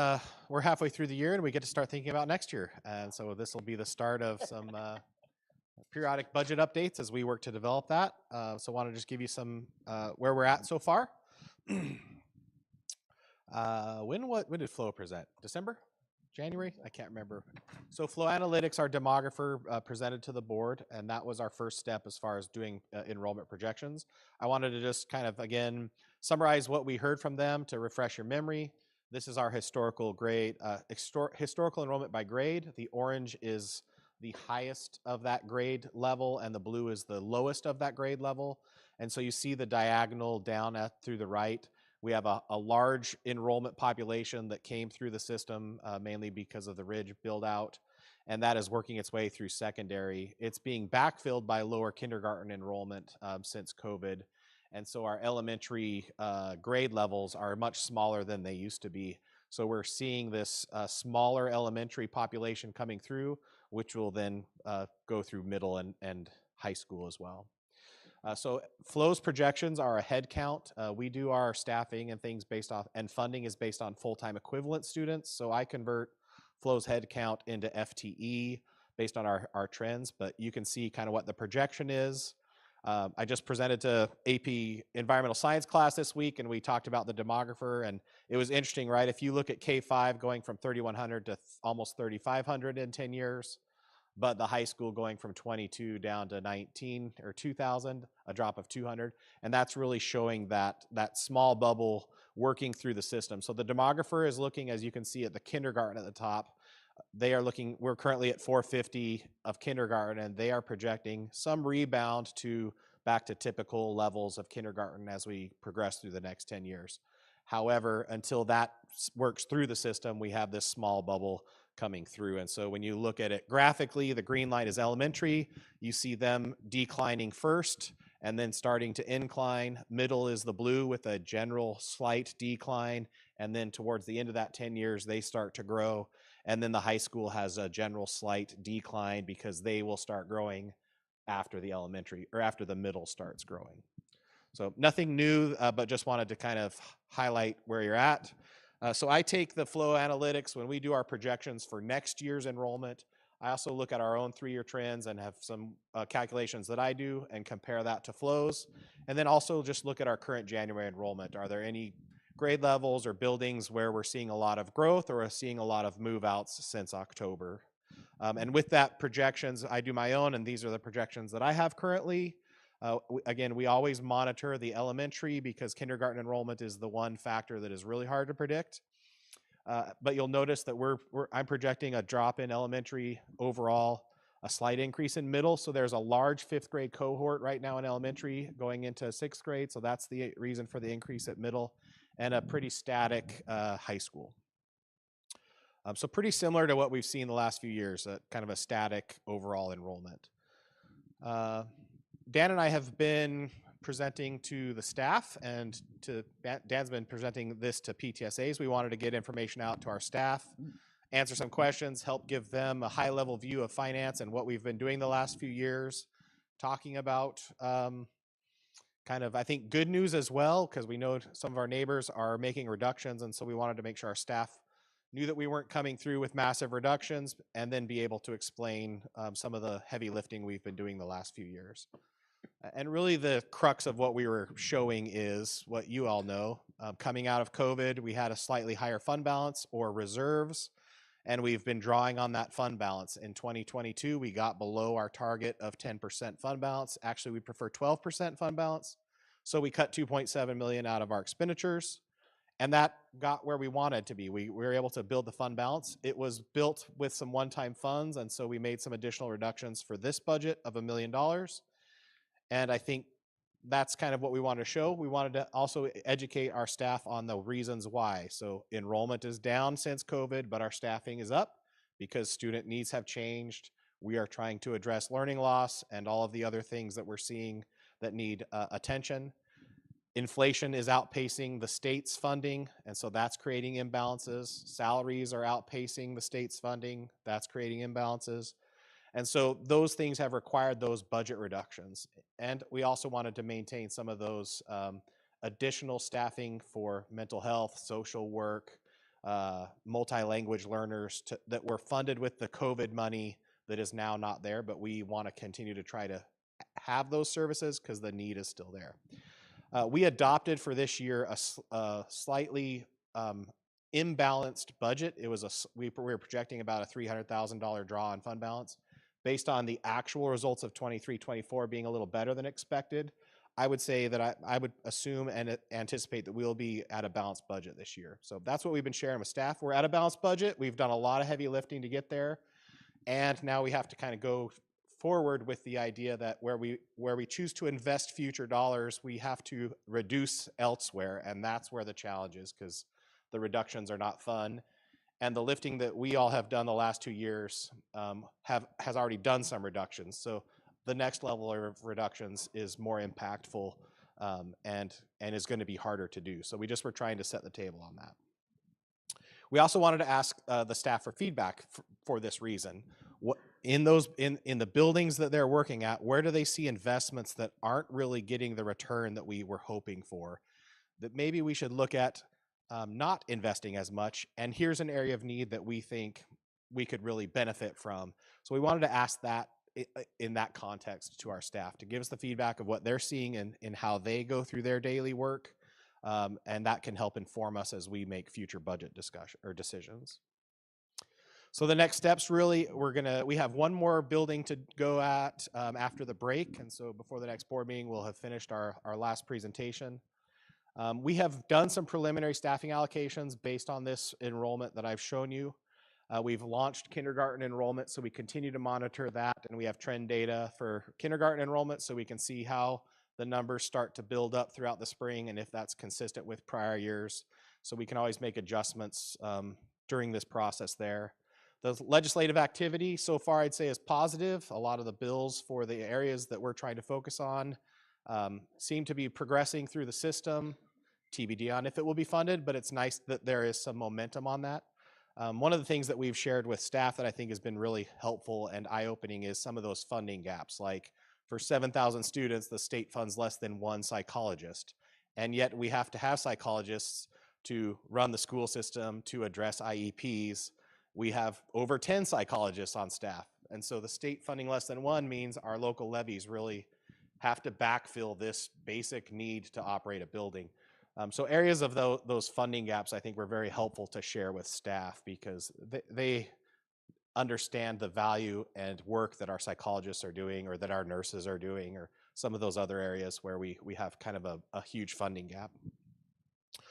we're halfway through the year and we get to start thinking about next year. And so this will be the start of some periodic budget updates as we work to develop that. So I want to just give you some where we're at so far. When did Flow present? December? January? I can't remember. So Flow Analytics, our demographer, presented to the board, and that was our first step as far as doing enrollment projections. I wanted to just kind of, again, summarize what we heard from them to refresh your memory. This is our historical grade, historical enrollment by grade. The orange is the highest of that grade level, and the blue is the lowest of that grade level. And so you see the diagonal down through the right. We have a large enrollment population that came through the system, mainly because of the Ridge build out, and that is working its way through secondary. It's being backfilled by lower kindergarten enrollment since COVID. And so our elementary grade levels are much smaller than they used to be. So we're seeing this smaller elementary population coming through, which will then go through middle and high school as well. So Flow's projections are a head count. We do our staffing and things based off, and funding is based on full-time equivalent students. So I convert Flow's head count into FTE based on our trends, but you can see kind of what the projection is. I just presented to AP Environmental Science class this week, and we talked about the demographer, and it was interesting, right? If you look at K-5 going from 3,100 to almost 3,500 in 10 years, but the high school going from 22 down to 19 or 2,000, a drop of 200, and that's really showing that small bubble working through the system. So the demographer is looking, as you can see at the kindergarten at the top, they are looking, we're currently at 450 of kindergarten, and they are projecting some rebound to back to typical levels of kindergarten as we progress through the next 10 years. However, until that works through the system, we have this small bubble coming through. And so when you look at it graphically, the green line is elementary. You see them declining first and then starting to incline. Middle is the blue with a general slight decline. And then towards the end of that 10 years, they start to grow. And then the high school has a general slight decline because they will start growing after the elementary or after the middle starts growing. So nothing new, but just wanted to kind of highlight where you're at. So I take the Flow Analytics when we do our projections for next year's enrollment. I also look at our own 3-year trends and have some calculations that I do and compare that to Flow's. And then also just look at our current January enrollment. Are there any grade levels or buildings where we're seeing a lot of growth or seeing a lot of move outs since October? And with that projections, I do my own, and these are the projections that I have currently. Again, we always monitor the elementary because kindergarten enrollment is the one factor that is really hard to predict. But you'll notice that I'm projecting a drop in elementary overall, a slight increase in middle. So there's a large 5th grade cohort right now in elementary going into 6th grade. So that's the reason for the increase at middle, and a pretty static high school. So pretty similar to what we've seen the last few years, kind of a static overall enrollment. Dan and I have been presenting to the staff, and Dan's been presenting this to PTSAs. We wanted to get information out to our staff, answer some questions, help give them a high-level view of finance and what we've been doing the last few years, talking about kind of, I think, good news as well, because we know some of our neighbors are making reductions, and so we wanted to make sure our staff knew that we weren't coming through with massive reductions, and then be able to explain some of the heavy lifting we've been doing the last few years. And really the crux of what we were showing is what you all know. Coming out of COVID, we had a slightly higher fund balance or reserves, and we've been drawing on that fund balance. In 2022, we got below our target of 10% fund balance. Actually, we prefer 12% fund balance. So we cut $2.7 million out of our expenditures, and that got where we wanted to be. We were able to build the fund balance. It was built with some one-time funds, and so we made some additional reductions for this budget of $1 million. And I think that's kind of what we wanted to show. We wanted to also educate our staff on the reasons why. So enrollment is down since COVID, but our staffing is up because student needs have changed. We are trying to address learning loss and all of the other things that we're seeing that need attention. Inflation is outpacing the state's funding, and so that's creating imbalances. Salaries are outpacing the state's funding, that's creating imbalances. And so those things have required those budget reductions. And we also wanted to maintain some of those additional staffing for mental health, social work, multi-language learners that were funded with the COVID money that is now not there, but we want to continue to try to have those services because the need is still there. We adopted for this year a slightly imbalanced budget. It was we were projecting about a $300,000 draw on fund balance. Based on the actual results of 23-24 being a little better than expected, I would say that I would assume and anticipate that we'll be at a balanced budget this year. So that's what we've been sharing with staff. We're at a balanced budget. We've done a lot of heavy lifting to get there. And now we have to kind of go forward with the idea that where we choose to invest future dollars, we have to reduce elsewhere. And that's where the challenge is, because the reductions are not fun. And the lifting that we all have done the last 2 years has already done some reductions. So the next level of reductions is more impactful and is going to be harder to do. So we just were trying to set the table on that. We also wanted to ask the staff for feedback for this reason. What in the buildings that they're working at, where do they see investments that aren't really getting the return that we were hoping for? That maybe we should look at not investing as much, and here's an area of need that we think we could really benefit from. So we wanted to ask that in that context to our staff to give us the feedback of what they're seeing in how they go through their daily work, and that can help inform us as we make future budget discussion or decisions. So the next steps, really, we have one more building to go at after the break, and so before the next board meeting, we'll have finished our last presentation. We have done some preliminary staffing allocations based on this enrollment that I've shown you. We've launched kindergarten enrollment, so we continue to monitor that, and we have trend data for kindergarten enrollment, so we can see how the numbers start to build up throughout the spring and if that's consistent with prior years. So we can always make adjustments during this process there. The legislative activity so far I'd say is positive. A lot of the bills for the areas that we're trying to focus on seem to be progressing through the system. TBD on if it will be funded, but it's nice that there is some momentum on that. One of the things that we've shared with staff that I think has been really helpful and eye-opening is some of those funding gaps. Like for 7,000 students, the state funds less than one psychologist. And yet we have to have psychologists to run the school system, to address IEPs. We have over 10 psychologists on staff. And so the state funding less than one means our local levies really have to backfill this basic need to operate a building. So areas of those funding gaps, I think, were very helpful to share with staff because they understand the value and work that our psychologists are doing or that our nurses are doing or some of those other areas where we have kind of a huge funding gap.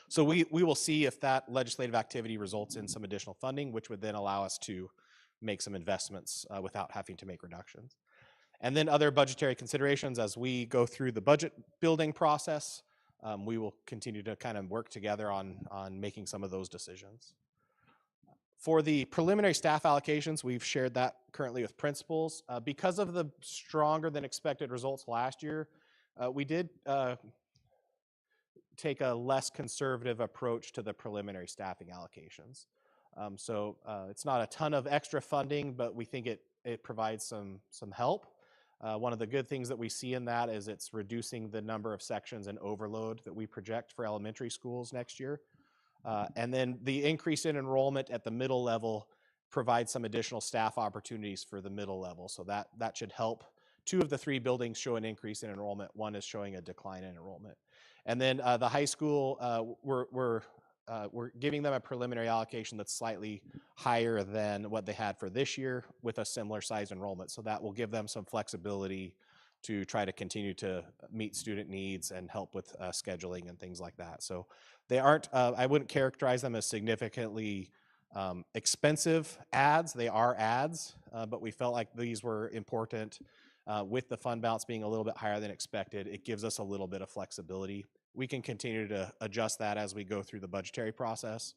So we will see if that legislative activity results in some additional funding, which would then allow us to make some investments without having to make reductions. And then other budgetary considerations as we go through the budget building process, we will continue to kind of work together on making some of those decisions. For the preliminary staff allocations, we've shared that currently with principals. Because of the stronger than expected results last year, we did take a less conservative approach to the preliminary staffing allocations. So it's not a ton of extra funding, but we think it provides some help. One of the good things that we see in that is it's reducing the number of sections and overload that we project for elementary schools next year. And then the increase in enrollment at the middle level provides some additional staff opportunities for the middle level. So that should help. 2 of the 3 buildings show an increase in enrollment. 1 is showing a decline in enrollment. And then the high school, we're giving them a preliminary allocation that's slightly higher than what they had for this year with a similar size enrollment. So that will give them some flexibility to try to continue to meet student needs and help with scheduling and things like that. So they aren't, I wouldn't characterize them as significantly expensive ads. They are ads, but we felt like these were important. With the fund balance being a little bit higher than expected, it gives us a little bit of flexibility. We can continue to adjust that as we go through the budgetary process,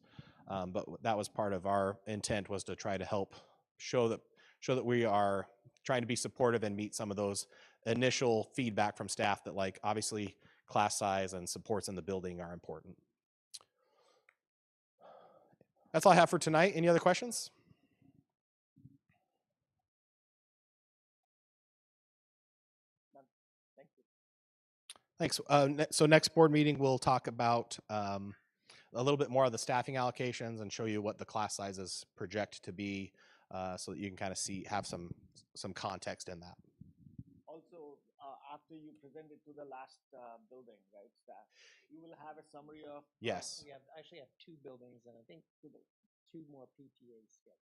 but that was part of our intent, was to try to help show that we are trying to be supportive and meet some of those initial feedback from staff that, like, obviously class size and supports in the building are important. That's all I have for tonight. Any other questions? Thank you. Thanks. So next board meeting, we'll talk about a little bit more of the staffing allocations and show you what the class sizes project to be, so that you can kind of have some context in that. Also, after you present it to the last building, right, staff, you will have a summary of. Yes. We actually have 2 buildings and I think 2 more PTAs scheduled.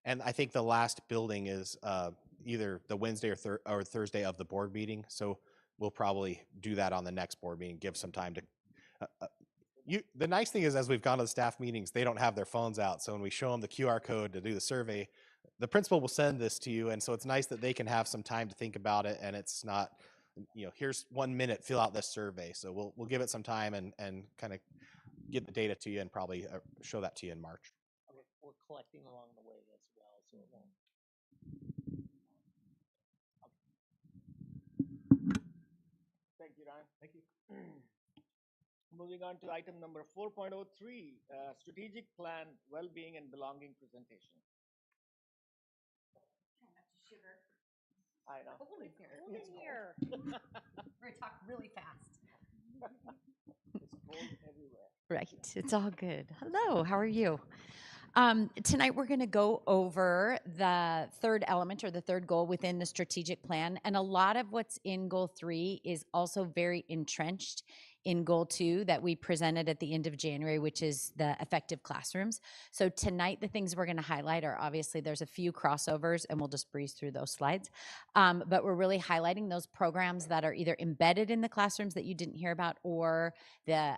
And I think the last building is either the Wednesday or Thursday of the board meeting. So we'll probably do that on the next board meeting, give some time to. The nice thing is, as we've gone to the staff meetings, they don't have their phones out. So when we show them the QR code to do the survey, the principal will send this to you. And so it's nice that they can have some time to think about it. And it's not, here's 1 minute, fill out this survey. So we'll give it some time and kind of get the data to you and probably show that to you in March. We're collecting along the way as well, so it won't. Thank you, Ryan. Thank you. Moving on to item number 4.03, strategic plan, well-being and belonging presentation. Try not to shiver. I know. Hold it here. We're gonna talk really fast. It's cold everywhere. Right, it's all good. Hello, how are you? Tonight we're going to go over the third element or the third goal within the strategic plan, and a lot of what's in goal 3 is also very entrenched in goal 2 that we presented at the end of January, which is the effective classrooms. So tonight the things we're going to highlight are, obviously there's a few crossovers and we'll just breeze through those slides, but we're really highlighting those programs that are either embedded in the classrooms that you didn't hear about, or the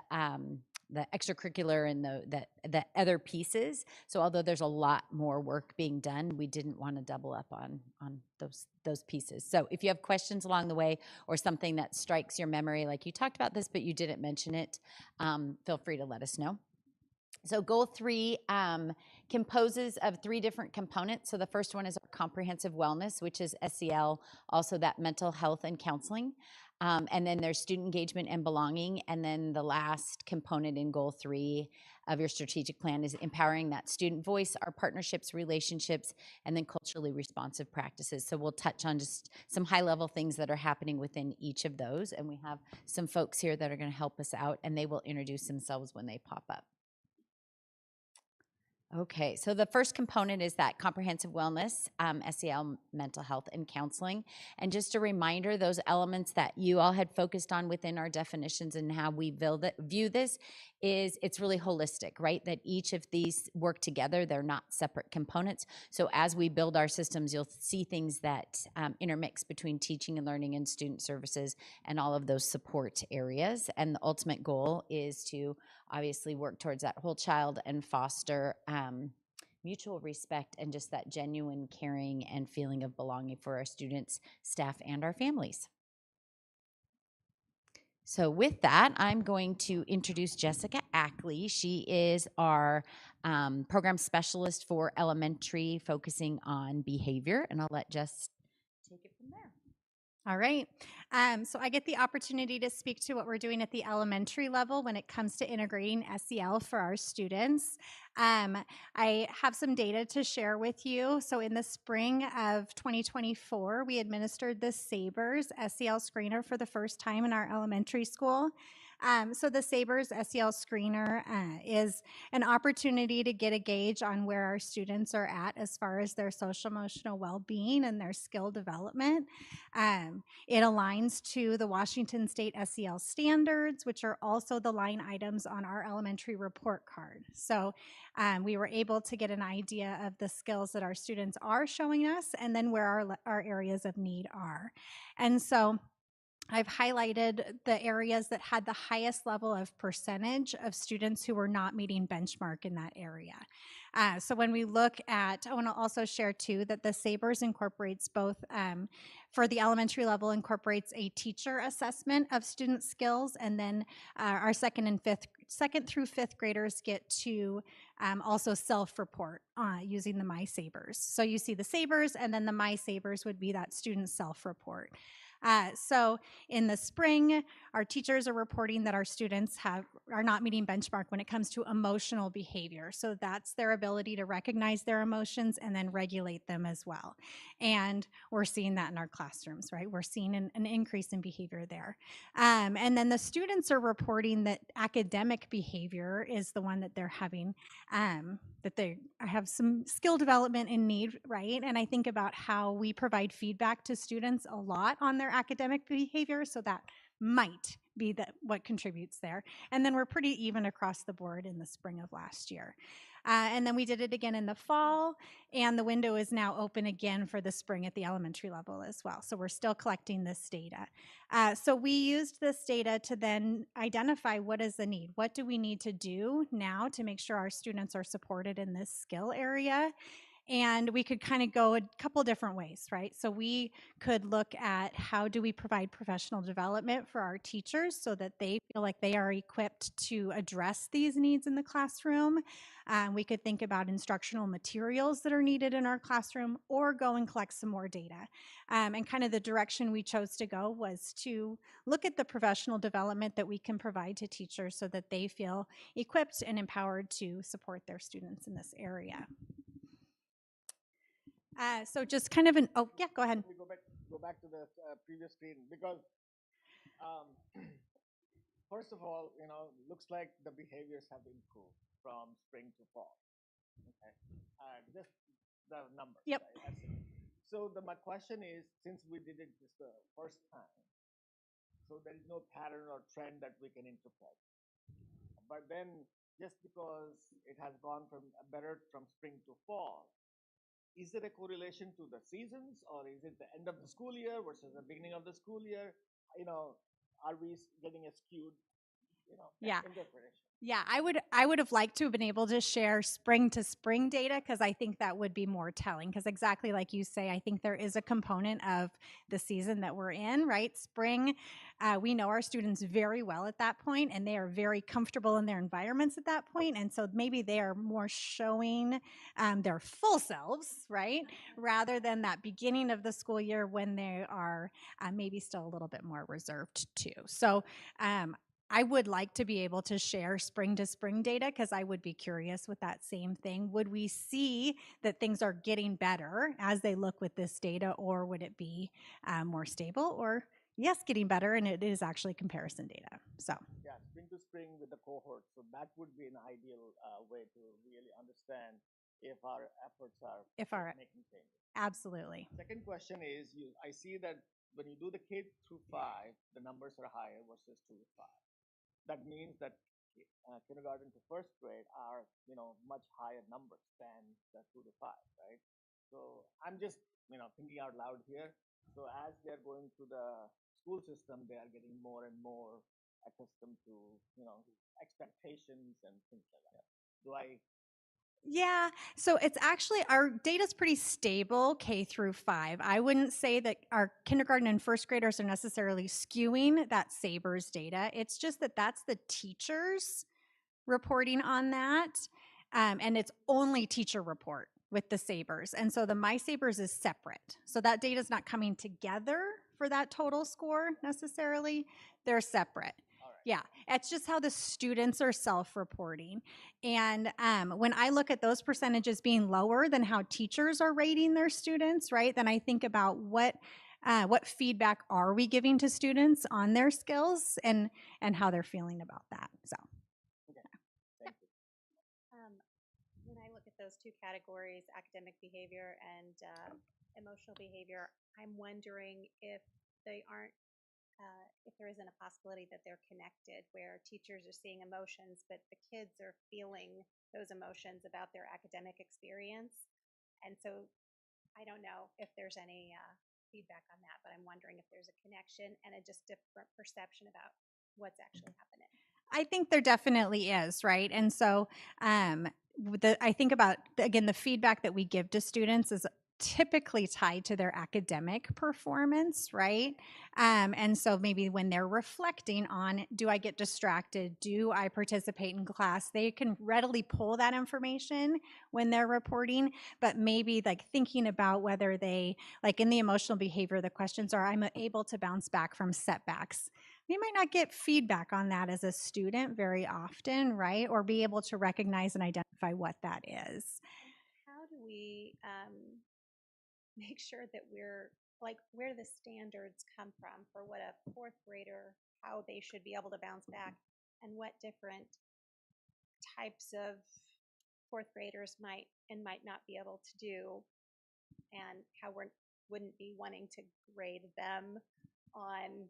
extracurricular and the other pieces. So although there's a lot more work being done, we didn't want to double up on those pieces. So if you have questions along the way or something that strikes your memory, like you talked about this but you didn't mention it, feel free to let us know. So goal 3 composes of 3 different components. So the first one is our comprehensive wellness, which is SEL, also that mental health and counseling. And then there's student engagement and belonging. And then the last component in goal 3 of your strategic plan is empowering that student voice, our partnerships, relationships, and then culturally responsive practices. So we'll touch on just some high level things that are happening within each of those. And we have some folks here that are going to help us out, and they will introduce themselves when they pop up. Okay, so the first component is that comprehensive wellness, SEL, mental health, and counseling. And just a reminder, those elements that you all had focused on within our definitions and how we view this is it's really holistic, right? That each of these work together, they're not separate components. So as we build our systems, you'll see things that intermix between teaching and learning and student services and all of those support areas. And the ultimate goal is to obviously work towards that whole child and foster mutual respect and just that genuine caring and feeling of belonging for our students, staff, and our families. So with that, I'm going to introduce Jessica Ackley. She is our program specialist for elementary, focusing on behavior, and I'll let Jess take it from there. All right. So I get the opportunity to speak to what we're doing at the elementary level when it comes to integrating SEL for our students. I have some data to share with you. So in the spring of 2024, we administered the SABRS SEL screener for the first time in our elementary school. So the SABRS SEL screener is an opportunity to get a gauge on where our students are at as far as their social emotional well-being and their skill development. It aligns to the Washington State SEL standards, which are also the line items on our elementary report card. So we were able to get an idea of the skills that our students are showing us and then where our areas of need are. And so I've highlighted the areas that had the highest level of percentage of students who were not meeting benchmark in that area. So when we look at, I want to also share too that the SABRS incorporates both, for the elementary level, incorporates a teacher assessment of student skills, and then our second through fifth graders get to also self-report using the My SABRS. So you see the SABRS, and then the My SABRS would be that student self-report. So in the spring, our teachers are reporting that our students are not meeting benchmark when it comes to emotional behavior. So that's their ability to recognize their emotions and then regulate them as well. And we're seeing that in our classrooms, right? We're seeing an increase in behavior there. And then the students are reporting that academic behavior is the one that they're having, that they have some skill development in need, right? And I think about how we provide feedback to students a lot on their academic behavior, so that might be what contributes there. And then we're pretty even across the board in the spring of last year. And then we did it again in the fall, and the window is now open again for the spring at the elementary level as well. So we're still collecting this data. So we used this data to then identify what is the need. What do we need to do now to make sure our students are supported in this skill area? And we could kind of go a couple different ways, right? So we could look at how do we provide professional development for our teachers so that they feel like they are equipped to address these needs in the classroom. We could think about instructional materials that are needed in our classroom, or go and collect some more data. And kind of the direction we chose to go was to look at the professional development that we can provide to teachers so that they feel equipped and empowered to support their students in this area. So just kind of oh yeah, go ahead. We go back to the previous screen, because first of all, looks like the behaviors have improved from spring to fall. Okay, just the numbers. Yep. Right? So my question is, since we did it just the first time, so there is no pattern or trend that we can interpret. But then, just because it has gone from better from spring to fall, is there a correlation to the seasons, or is it the end of the school year versus the beginning of the school year? Are we getting a skewed, Yeah. interpretation? Yeah, I would have liked to have been able to share spring to spring data, because I think that would be more telling, because exactly like you say, I think there is a component of the season that we're in, right? Spring, we know our students very well at that point, and they are very comfortable in their environments at that point, and so maybe they are more showing their full selves, right? Rather than that beginning of the school year when they are maybe still a little bit more reserved too. So I would like to be able to share spring to spring data, because I would be curious with that same thing. Would we see that things are getting better as they look with this data, or would it be more stable, or yes, getting better and it is actually comparison data? So yeah, spring to spring with the cohort. So that would be an ideal way to really understand if our efforts are making changes. Absolutely. Second question is, I see that when you do the K through 5, the numbers are higher versus 2 to 5. That means that kindergarten to first grade are, much higher numbers than the 2 to 5, right? So I'm just, thinking out loud here. So as they're going through the school system, they are getting more and more accustomed to, expectations and things like that. Yeah, so it's actually, our data's pretty stable K through 5. I wouldn't say that our kindergarten and first graders are necessarily skewing that SABRS data. It's just that that's the teachers reporting on that, and it's only teacher report with the SABRS. And so the My SABRS is separate. So that data is not coming together for that total score necessarily. They're separate. Yeah, it's just how the students are self-reporting. And when I look at those percentages being lower than how teachers are rating their students, right, then I think about what feedback are we giving to students on their skills and how they're feeling about that. So. Thank you. When I look at those two categories, academic behavior and emotional behavior, I'm wondering if they aren't if there isn't a possibility that they're connected, where teachers are seeing emotions, but the kids are feeling those emotions about their academic experience. And so I don't know if there's any feedback on that, but I'm wondering if there's a connection and a just different perception about what's actually happening. I think there definitely is, right? And so I think about, again, the feedback that we give to students is typically tied to their academic performance, right? And so maybe when they're reflecting on, do I get distracted? Do I participate in class? They can readily pull that information when they're reporting, but maybe like thinking about whether they, like in the emotional behavior, the questions are, I'm able to bounce back from setbacks. We might not get feedback on that as a student very often, right? Or be able to recognize and identify what that is. How do we make sure that we're like where the standards come from for what a fourth grader, how they should be able to bounce back, and what different types of fourth graders might not be able to do, and how we wouldn't be wanting to grade them on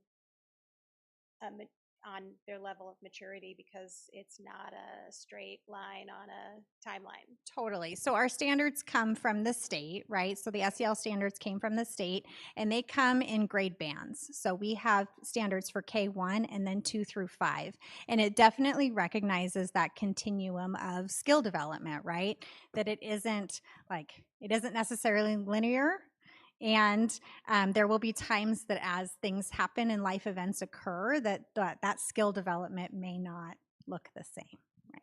on their level of maturity because it's not a straight line on a timeline. Totally. So our standards come from the state, right? So the SEL standards came from the state, and they come in grade bands. So we have standards for K1 and then 2 through 5. And it definitely recognizes that continuum of skill development, right? That it isn't necessarily linear. And there will be times that as things happen and life events occur, that skill development may not look the same. Right?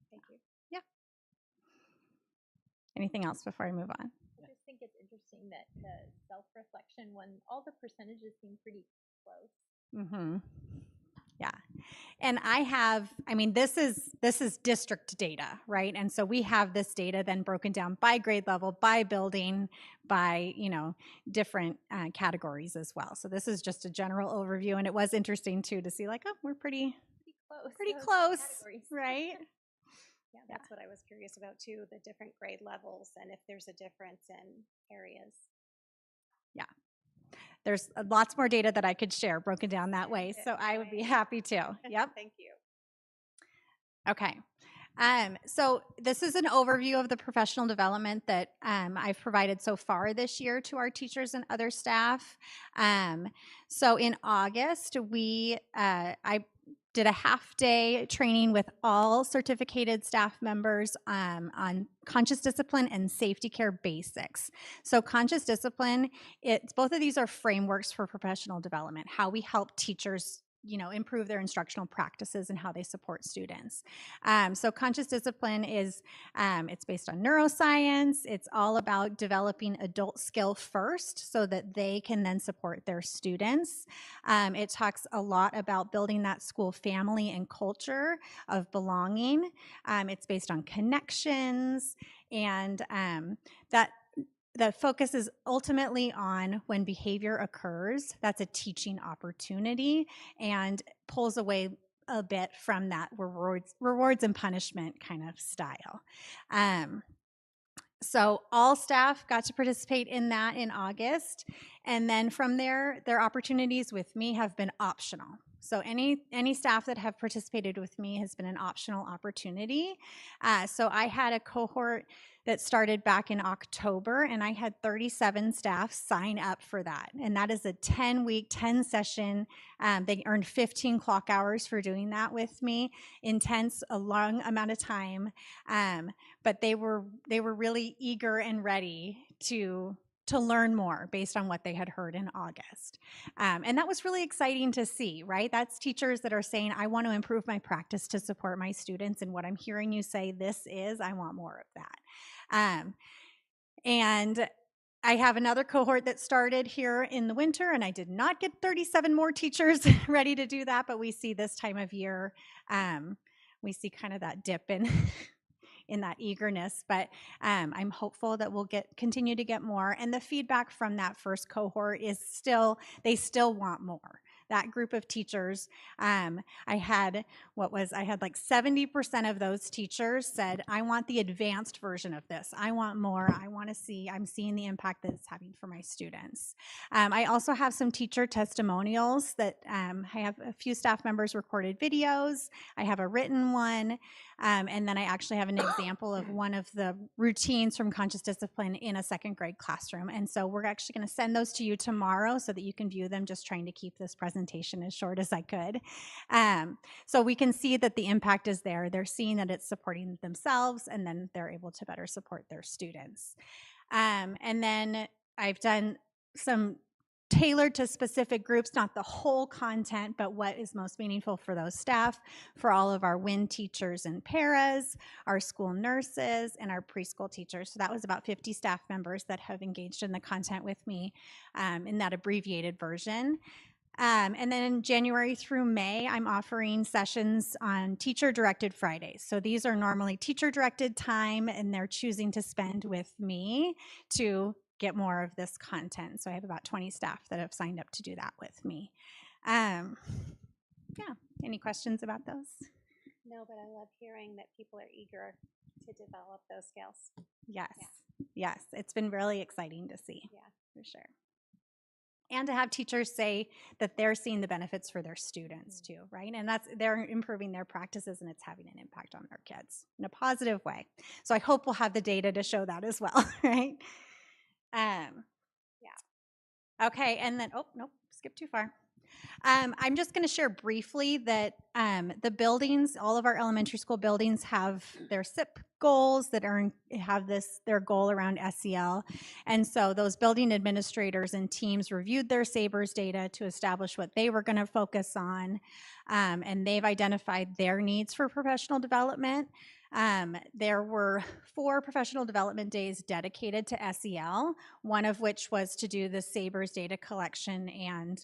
Thank you. Yeah. Anything else before I move on? I just think it's interesting that the self-reflection one, all the percentages seem pretty close. Mm-hmm. Yeah. And this is district data, right? And so we have this data then broken down by grade level, by building, by, different categories as well. So this is just a general overview. And it was interesting too to see we're pretty close, right? Yeah, that's what I was curious about too, the different grade levels and if there's a difference in areas. Yeah. There's lots more data that I could share broken down that way. So I would be happy to. Yep. Thank you. Okay. So this is an overview of the professional development that I've provided so far this year to our teachers and other staff. So in August, I did a half-day training with all certificated staff members on conscious discipline and safety care basics. So conscious discipline, both of these are frameworks for professional development, how we help teachers improve their instructional practices and how they support students. So conscious discipline is, it's based on neuroscience. It's all about developing adult skill first so that they can then support their students. It talks a lot about building that school family and culture of belonging. It's based on connections, and that the focus is ultimately on when behavior occurs, that's a teaching opportunity, and pulls away a bit from that rewards and punishment kind of style. So all staff got to participate in that in August. And then from there, their opportunities with me have been optional. So any staff that have participated with me has been an optional opportunity. So I had a cohort that started back in October, and I had 37 staff sign up for that. And that is a 10-week, 10-session. They earned 15 clock hours for doing that with me. Intense, a long amount of time. But they were really eager and ready to learn more based on what they had heard in August. And that was really exciting to see, right? That's teachers that are saying, I want to improve my practice to support my students, and what I'm hearing you say I want more of that. And I have another cohort that started here in the winter, and I did not get 37 more teachers ready to do that, but we see this time of year, we see kind of that dip in that eagerness, but I'm hopeful that we'll continue to get more. And the feedback from that first cohort is they still want more. That group of teachers, I had like 70% of those teachers said, I want the advanced version of this. I want more. I'm seeing the impact that it's having for my students. I also have some teacher testimonials that I have a few staff members recorded videos. I have a written one. And then I actually have an example of one of the routines from Conscious Discipline in a second grade classroom. And so we're actually going to send those to you tomorrow so that you can view them, just trying to keep this presentation as short as I could. So we can see that the impact is there. They're seeing that it's supporting themselves, and then they're able to better support their students. And then I've done some tailored to specific groups, not the whole content, but what is most meaningful for those staff, for all of our WIN teachers and paras, our school nurses, and our preschool teachers. So that was about 50 staff members that have engaged in the content with me in that abbreviated version. And then in January through May, I'm offering sessions on teacher-directed Fridays. So these are normally teacher-directed time, and they're choosing to spend with me to get more of this content. So I have about 20 staff that have signed up to do that with me. Yeah, any questions about those? No, but I love hearing that people are eager to develop those skills. Yes, yes, it's been really exciting to see. Yeah. For sure. And to have teachers say that they're seeing the benefits for their students too, right? And they're improving their practices and it's having an impact on their kids in a positive way. So I hope we'll have the data to show that as well, right? Yeah. Okay, and then, oh, nope, skip too far. I'm just going to share briefly that the buildings, all of our elementary school buildings have their SIP goals that have their goal around SEL. And so those building administrators and teams reviewed their SABRS data to establish what they were going to focus on. And they've identified their needs for professional development. There were 4 professional development days dedicated to SEL, one of which was to do the SABRS data collection and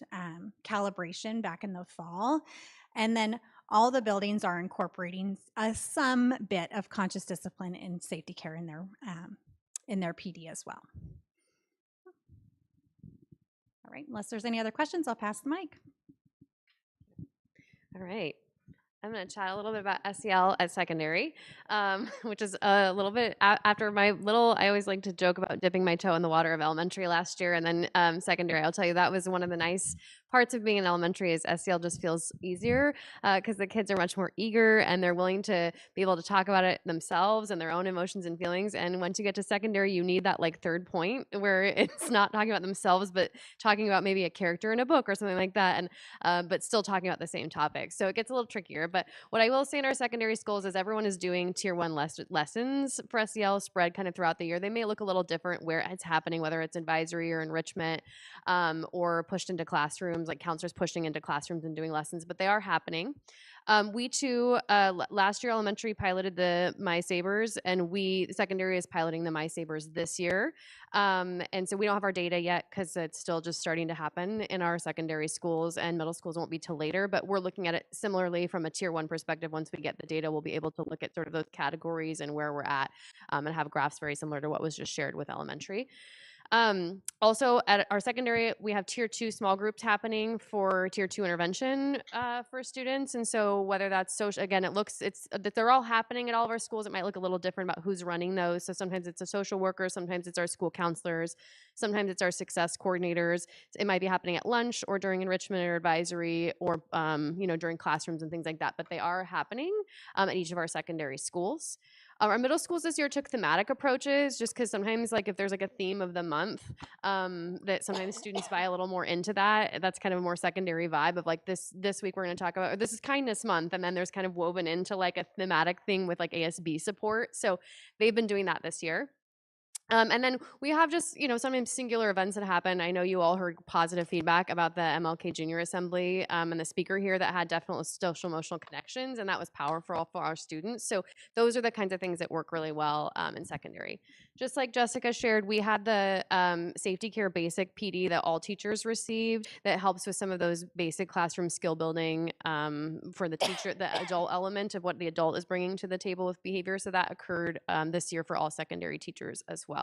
calibration back in the fall. And then all the buildings are incorporating some bit of conscious discipline and safety care in their PD as well. All right, unless there's any other questions, I'll pass the mic. All right. I'm going to chat a little bit about SEL at secondary, which is a little bit after I always like to joke about dipping my toe in the water of elementary last year, and then secondary. I'll tell you, that was one of the nice parts of being in elementary is SEL just feels easier because the kids are much more eager and they're willing to be able to talk about it themselves and their own emotions and feelings. And once you get to secondary, you need that like third point where it's not talking about themselves, but talking about maybe a character in a book or something like that, and but still talking about the same topic. So it gets a little trickier. But what I will say in our secondary schools is everyone is doing tier 1 lessons for SEL spread kind of throughout the year. They may look a little different where it's happening, whether it's advisory or enrichment or pushed into classrooms, like counselors pushing into classrooms and doing lessons, but they are happening. We too, last year elementary piloted the MySabers, and secondary is piloting the MySabers this year. And so we don't have our data yet because it's still just starting to happen in our secondary schools, and middle schools won't be till later, but we're looking at it similarly from a tier 1 perspective. Once we get the data, we'll be able to look at sort of those categories and where we're at, and have graphs very similar to what was just shared with elementary. Also at our secondary, we have tier 2 small groups happening for tier 2 intervention for students. And so whether that's social, again, they're all happening at all of our schools. It might look a little different about who's running those. So sometimes it's a social worker, sometimes it's our school counselors, sometimes it's our success coordinators. It might be happening at lunch or during enrichment or advisory or, during classrooms and things like that. But they are happening at each of our secondary schools. Our middle schools this year took thematic approaches just because sometimes like if there's like a theme of the month that sometimes students buy a little more into that. That's kind of a more secondary vibe of like this week we're going to talk about, or this is kindness month, and then there's kind of woven into like a thematic thing with like ASB support. So they've been doing that this year. And then we have just, sometimes singular events that happen. I know you all heard positive feedback about the MLK Junior Assembly and the speaker here that had definitely social emotional connections, and that was powerful for our students. So those are the kinds of things that work really well in secondary. Just like Jessica shared, we had the Safety Care Basic PD that all teachers received that helps with some of those basic classroom skill building for the teacher, the adult element of what the adult is bringing to the table with behavior. So that occurred this year for all secondary teachers as well.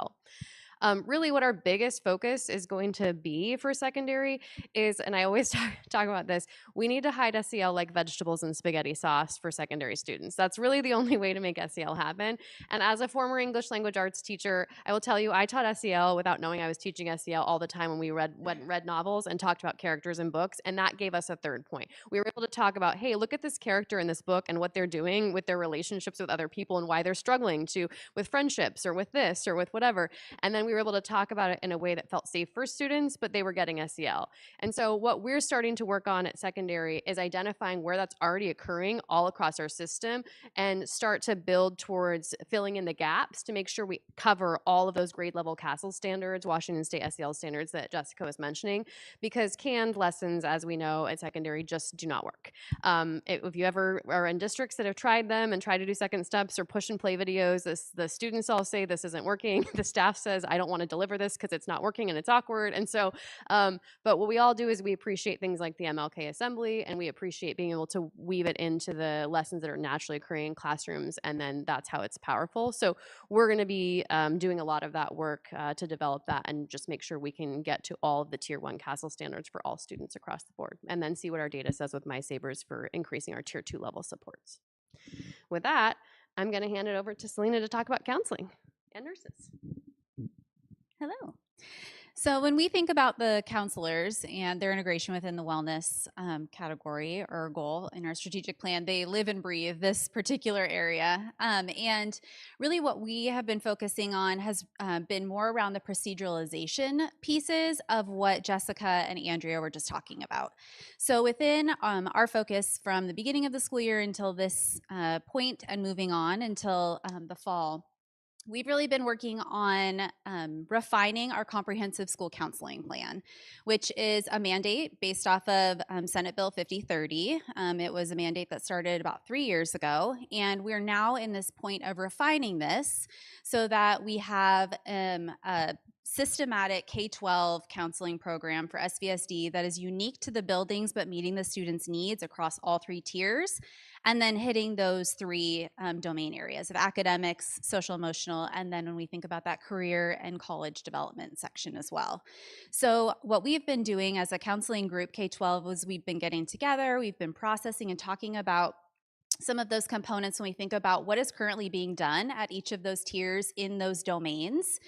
Really what our biggest focus is going to be for secondary is, and I always talk about this, we need to hide SEL like vegetables and spaghetti sauce for secondary students. That's really the only way to make SEL happen. And as a former English language arts teacher, I will tell you, I taught SEL without knowing I was teaching SEL all the time when we read novels and talked about characters in books, and that gave us a third point. We were able to talk about, hey, look at this character in this book and what they're doing with their relationships with other people and why they're struggling with friendships or with this or with whatever. And then we were able to talk about it in a way that felt safe for students, but they were getting SEL. And so what we're starting to work on at secondary is identifying where that's already occurring all across our system and start to build towards filling in the gaps to make sure we cover all of those grade level CASEL standards, Washington State SEL standards that Jessica was mentioning, because canned lessons, as we know at secondary, just do not work. If you ever are in districts that have tried them and tried to do second steps or push and play videos, the students all say this isn't working. The staff says, I don't want to deliver this because it's not working and it's awkward. And so, but what we all do is we appreciate things like the MLK assembly, and we appreciate being able to weave it into the lessons that are naturally occurring in classrooms, and then that's how it's powerful. So we're going to be doing a lot of that work to develop that and just make sure we can get to all of the Tier 1 CASEL standards for all students across the board, and then see what our data says with MySabers for increasing our Tier 2 level supports. With that, I'm going to hand it over to Selena to talk about counseling and nurses. Hello. So when we think about the counselors and their integration within the wellness category or goal in our strategic plan, they live and breathe this particular area. And really what we have been focusing on has been more around the proceduralization pieces of what Jessica and Andrea were just talking about. So within our focus from the beginning of the school year until this point and moving on until the fall, we've really been working on refining our comprehensive school counseling plan, which is a mandate based off of Senate Bill 5030. It was a mandate that started about 3 years ago, and we're now in this point of refining this so that we have a systematic K-12 counseling program for SVSD that is unique to the buildings but meeting the students' needs across all 3 tiers, and then hitting those 3 domain areas of academics, social emotional, and then when we think about that career and college development section as well. So what we've been doing as a counseling group, K-12, was we've been getting together, we've been processing and talking about some of those components when we think about what is currently being done at each of those tiers in those domains.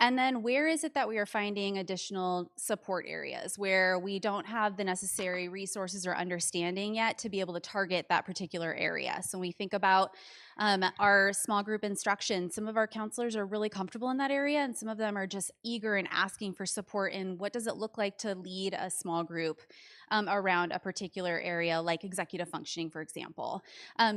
And then where is it that we are finding additional support areas where we don't have the necessary resources or understanding yet to be able to target that particular area? So when we think about our small group instruction, some of our counselors are really comfortable in that area, and some of them are just eager and asking for support in what does it look like to lead a small group around a particular area, like executive functioning, for example.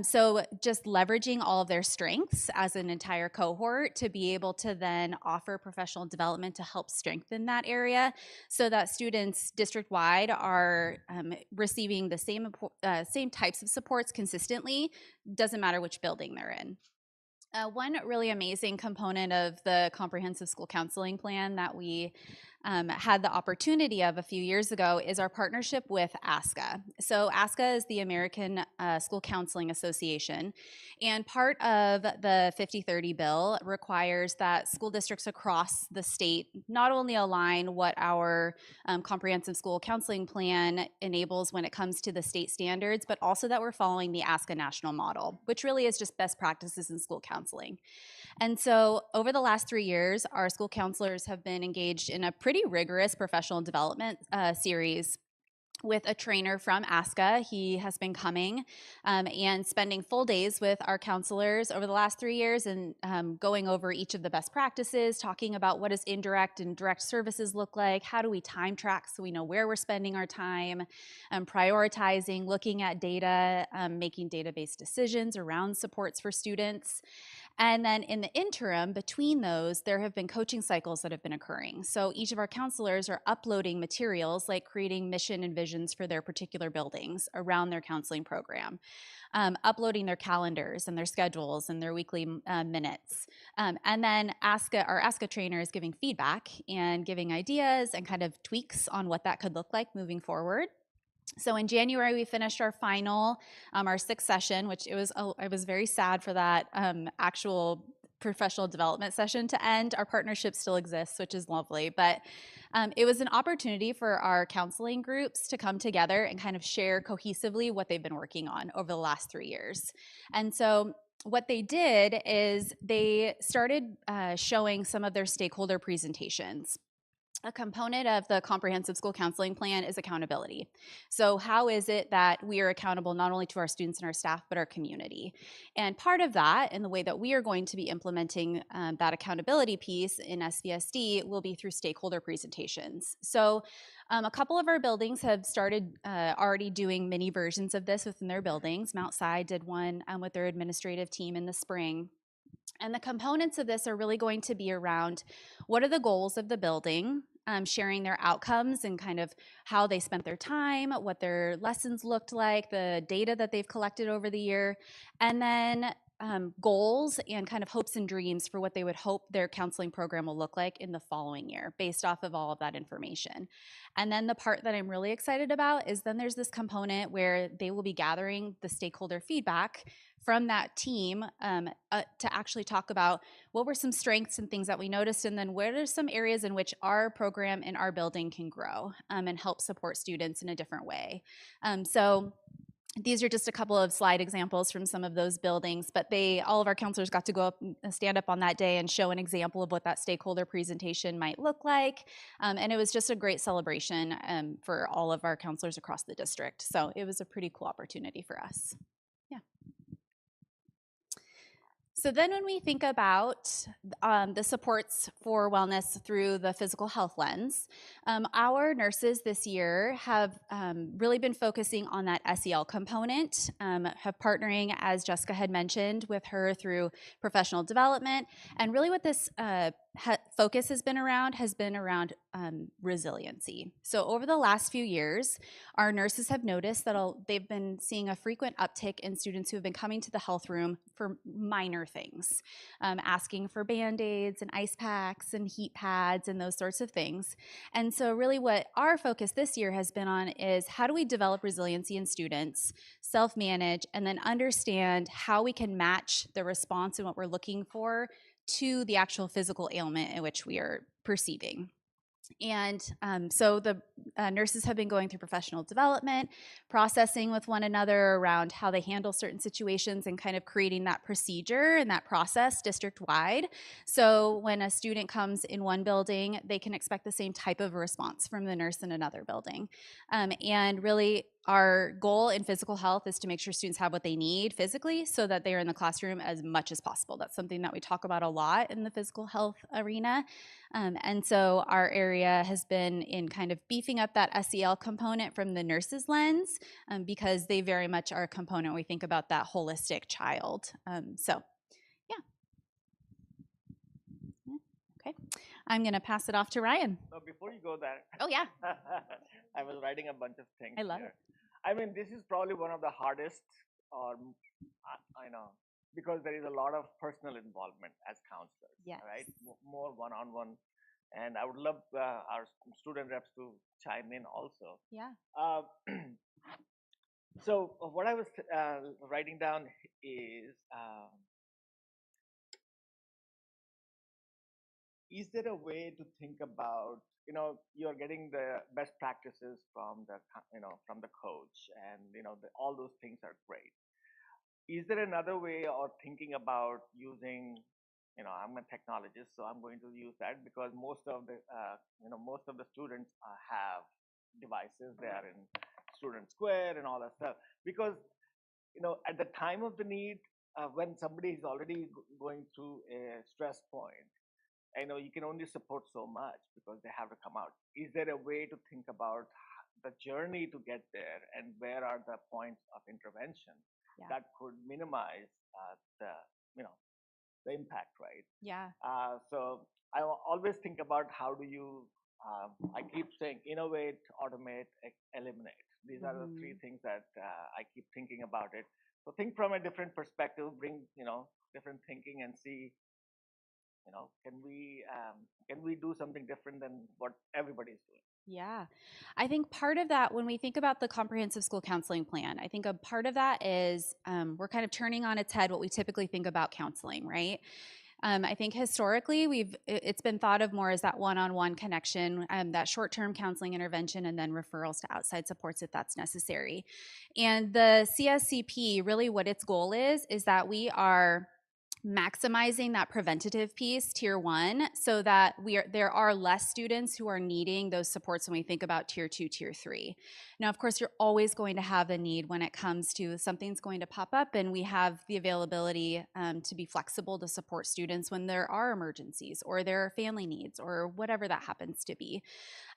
So just leveraging all of their strengths as an entire cohort to be able to then offer professional development to help strengthen that area so that students district-wide are receiving the same types of supports consistently, doesn't matter which building they're in. One really amazing component of the comprehensive school counseling plan that we had the opportunity of a few years ago is our partnership with ASCA. So ASCA is the American School Counseling Association, and part of the 5030 bill requires that school districts across the state not only align what our comprehensive school counseling plan enables when it comes to the state standards, but also that we're following the ASCA national model, which really is just best practices in school counseling. And so over the last 3 years, our school counselors have been engaged in a pretty rigorous professional development series with a trainer from ASCA. He has been coming and spending full days with our counselors over the last 3 years and going over each of the best practices, talking about what does indirect and direct services look like, how do we time track so we know where we're spending our time, prioritizing, looking at data, making data-based decisions around supports for students. And then in the interim, between those, there have been coaching cycles that have been occurring. So each of our counselors are uploading materials like creating mission and visions for their particular buildings around their counseling program, uploading their calendars and their schedules and their weekly minutes. And then our ASCA trainer is giving feedback and giving ideas and kind of tweaks on what that could look like moving forward. So in January, we finished our final, our 6th session, which I was very sad for that actual professional development session to end. Our partnership still exists, which is lovely, but it was an opportunity for our counseling groups to come together and kind of share cohesively what they've been working on over the last 3 years. And so what they did is they started showing some of their stakeholder presentations. a component of the comprehensive school counseling plan is accountability. So how is it that we are accountable not only to our students and our staff, but our community? And part of that, and the way that we are going to be implementing that accountability piece in SVSD, will be through stakeholder presentations. So a couple of our buildings have started already doing mini versions of this within their buildings. Mount Si did one with their administrative team in the spring. And the components of this are really going to be around what are the goals of the building, sharing their outcomes and kind of how they spent their time, what their lessons looked like, the data that they've collected over the year, and then goals and kind of hopes and dreams for what they would hope their counseling program will look like in the following year based off of all of that information. And then the part that I'm really excited about is then there's this component where they will be gathering the stakeholder feedback from that team to actually talk about what were some strengths and things that we noticed, and then where are some areas in which our program in our building can grow and help support students in a different way. So these are just a couple of slide examples from some of those buildings, but all of our counselors got to go up and stand up on that day and show an example of what that stakeholder presentation might look like. And it was just a great celebration for all of our counselors across the district. So it was a pretty cool opportunity for us. Yeah. So then when we think about the supports for wellness through the physical health lens, our nurses this year have really been focusing on that SEL component, have partnering, as Jessica had mentioned, with her through professional development. And really what this focus has been around resiliency. So over the last few years, our nurses have noticed that they've been seeing a frequent uptick in students who have been coming to the health room for minor things, asking for Band-Aids and ice packs and heat pads and those sorts of things. And so really what our focus this year has been on is how do we develop resiliency in students, self-manage, and then understand how we can match the response and what we're looking for to the actual physical ailment in which we are perceiving. And so the nurses have been going through professional development, processing with one another around how they handle certain situations and kind of creating that procedure and that process district-wide. So when a student comes in one building, they can expect the same type of response from the nurse in another building. And really, our goal in physical health is to make sure students have what they need physically so that they are in the classroom as much as possible. That's something that we talk about a lot in the physical health arena. And so our area has been in kind of beefing up that SEL component from the nurse's lens because they very much are a component when we think about that holistic child. So, yeah. Okay. I'm going to pass it off to Ryan. So before you go there. Oh, yeah. I was writing a bunch of things. I love here. it. I mean, this is probably one of the hardest, I know, because there is a lot of personal involvement as counselors, Yes. right? More one-on-one. And I would love our student reps to chime in also. Yeah. So what I was writing down is there a way to think about, you're getting the best practices from the, from the coach, and all those things are great. Is there another way of thinking about using, I'm a technologist, so I'm going to use that because most of the students have devices. They are in Student Square and all that stuff. Because, at the time of the need, when somebody is already going through a stress point, you can only support so much because they have to come out. Is there a way to think about the journey to get there, and where are the points of intervention that could minimize the impact, right? Yeah. So I always think about how do you, I keep saying innovate, automate, eliminate. These are the three things that I keep thinking about it. So think from a different perspective, bring, different thinking and see, can we do something different than what everybody's doing? Yeah, I think part of that, when we think about the comprehensive school counseling plan, I think a part of that is we're kind of turning on its head what we typically think about counseling, right? I think historically it's been thought of more as that one-on-one connection, that short-term counseling intervention, and then referrals to outside supports if that's necessary. And the CSCP, really what its goal is that we are maximizing that preventative piece, tier 1, so that there are less students who are needing those supports when we think about tier 2, tier 3. Now, of course, you're always going to have a need when it comes to something's going to pop up, and we have the availability to be flexible to support students when there are emergencies or there are family needs or whatever that happens to be.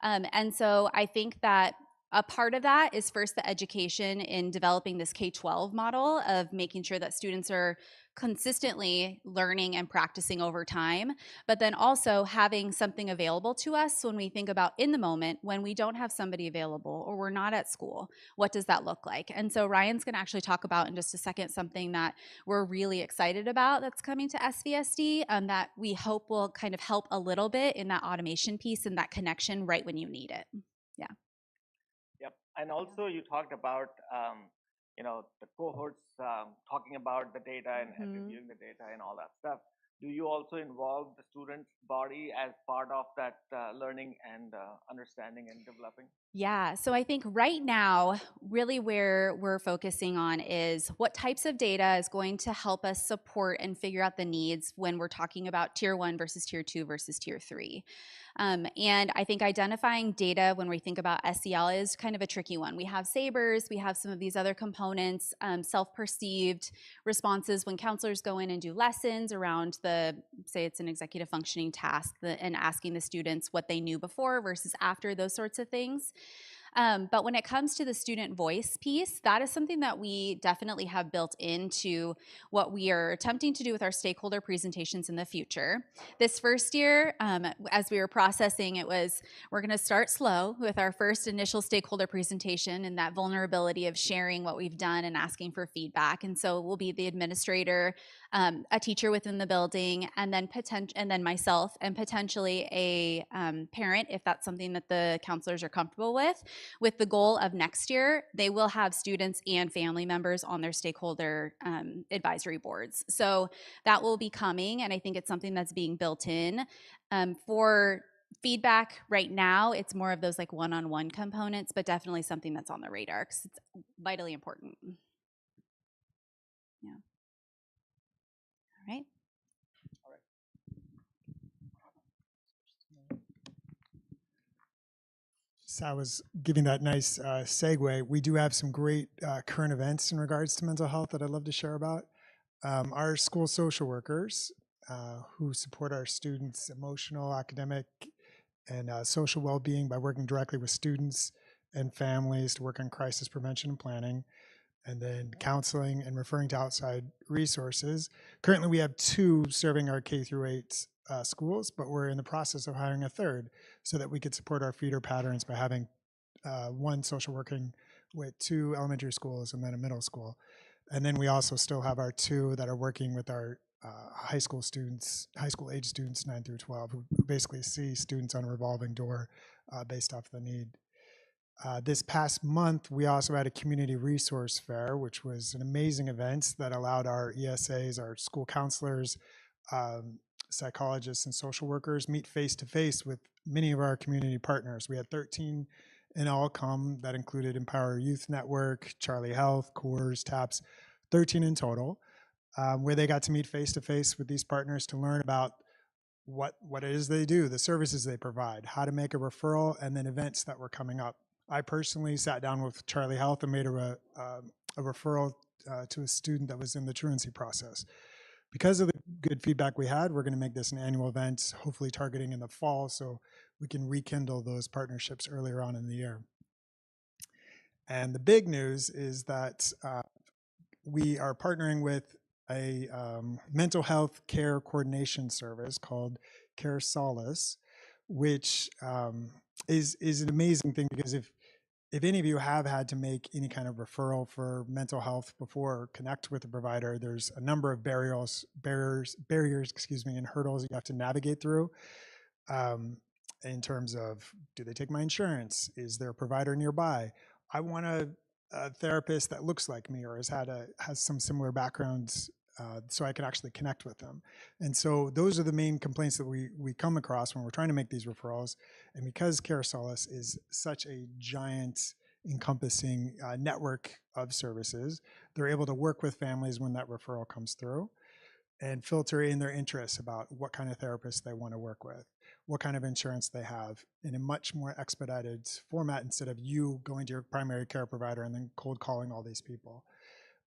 And so I think that a part of that is first the education in developing this K-12 model of making sure that students are consistently learning and practicing over time, but then also having something available to us when we think about in the moment when we don't have somebody available or we're not at school, what does that look like? And so Ryan's gonna actually talk about in just a second something that we're really excited about that's coming to SVSD that we hope will kind of help a little bit in that automation piece and that connection right when you need it. Yeah. Yep, and also you talked about the cohorts talking about the data and reviewing the data and all that stuff. Do you also involve the student body as part of that learning and understanding and developing? Yeah, so I think right now, really where we're focusing on is what types of data is going to help us support and figure out the needs when we're talking about tier 1 versus tier 2 versus tier 3. And I think identifying data when we think about SEL is kind of a tricky one. We have SABRES, we have some of these other components, self-perceived responses when counselors go in and do lessons around say it's an executive functioning task, and asking the students what they knew before versus after, those sorts of things. But when it comes to the student voice piece, that is something that we definitely have built into what we are attempting to do with our stakeholder presentations in the future. This first year, as we were processing, we're gonna start slow with our first initial stakeholder presentation and that vulnerability of sharing what we've done and asking for feedback. And so it will be the administrator, a teacher within the building, and then myself, and potentially a parent, if that's something that the counselors are comfortable with the goal of next year, they will have students and family members on their stakeholder advisory boards. So that will be coming, and I think it's something that's being built in. For feedback right now, it's more of those like one-on-one components, but definitely something that's on the radar because it's vitally important. Yeah. All right. So I was giving that nice segue. We do have some great current events in regards to mental health that I'd love to share about. Our school social workers who support our students' emotional, academic, and social well-being by working directly with students and families to work on crisis prevention and planning, and then counseling and referring to outside resources. Currently, we have 2 serving our K-8 schools, but we're in the process of hiring a 3rd so that we could support our feeder patterns by having 1 social working with 2 elementary schools and then a middle school. And then we also still have our 2 that are working with our high school age students 9 through 12, who basically see students on a revolving door based off the need. This past month, we also had a community resource fair, which was an amazing event that allowed our ESAs, our school counselors, psychologists, and social workers meet face-to-face with many of our community partners. We had 13 in all come. That included Empower Youth Network, Charlie Health, Coors, TAPS, 13 in total, where they got to meet face-to-face with these partners to learn about what it is they do, the services they provide, how to make a referral, and then events that were coming up. I personally sat down with Charlie Health and made a referral to a student that was in the truancy process. Because of the good feedback we had, we're going to make this an annual event, hopefully targeting in the fall, so we can rekindle those partnerships earlier on in the year. And the big news is that we are partnering with a mental health care coordination service called Care Solace, which is an amazing thing, because if any of you have had to make any kind of referral for mental health before or connect with a provider, there's a number of barriers, and hurdles you have to navigate through in terms of, do they take my insurance? Is there a provider nearby? I want a therapist that looks like me or has some similar backgrounds so I can actually connect with them. And so those are the main complaints that we come across when we're trying to make these referrals. And because Care Solace is such a giant encompassing network of services, they're able to work with families when that referral comes through. and filter in their interests about what kind of therapist they want to work with, what kind of insurance they have, in a much more expedited format instead of you going to your primary care provider and then cold calling all these people.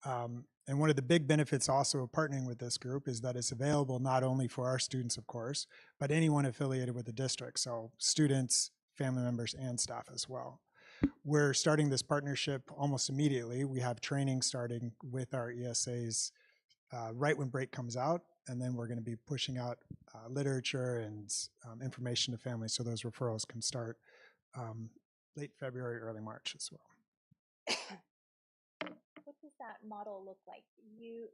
And one of the big benefits also of partnering with this group is that it's available not only for our students, of course, but anyone affiliated with the district. So students, family members, and staff as well. We're starting this partnership almost immediately. We have training starting with our ESAs right when break comes out, and then we're going to be pushing out literature and information to families so those referrals can start late February, early March as well. What does that model look like? You,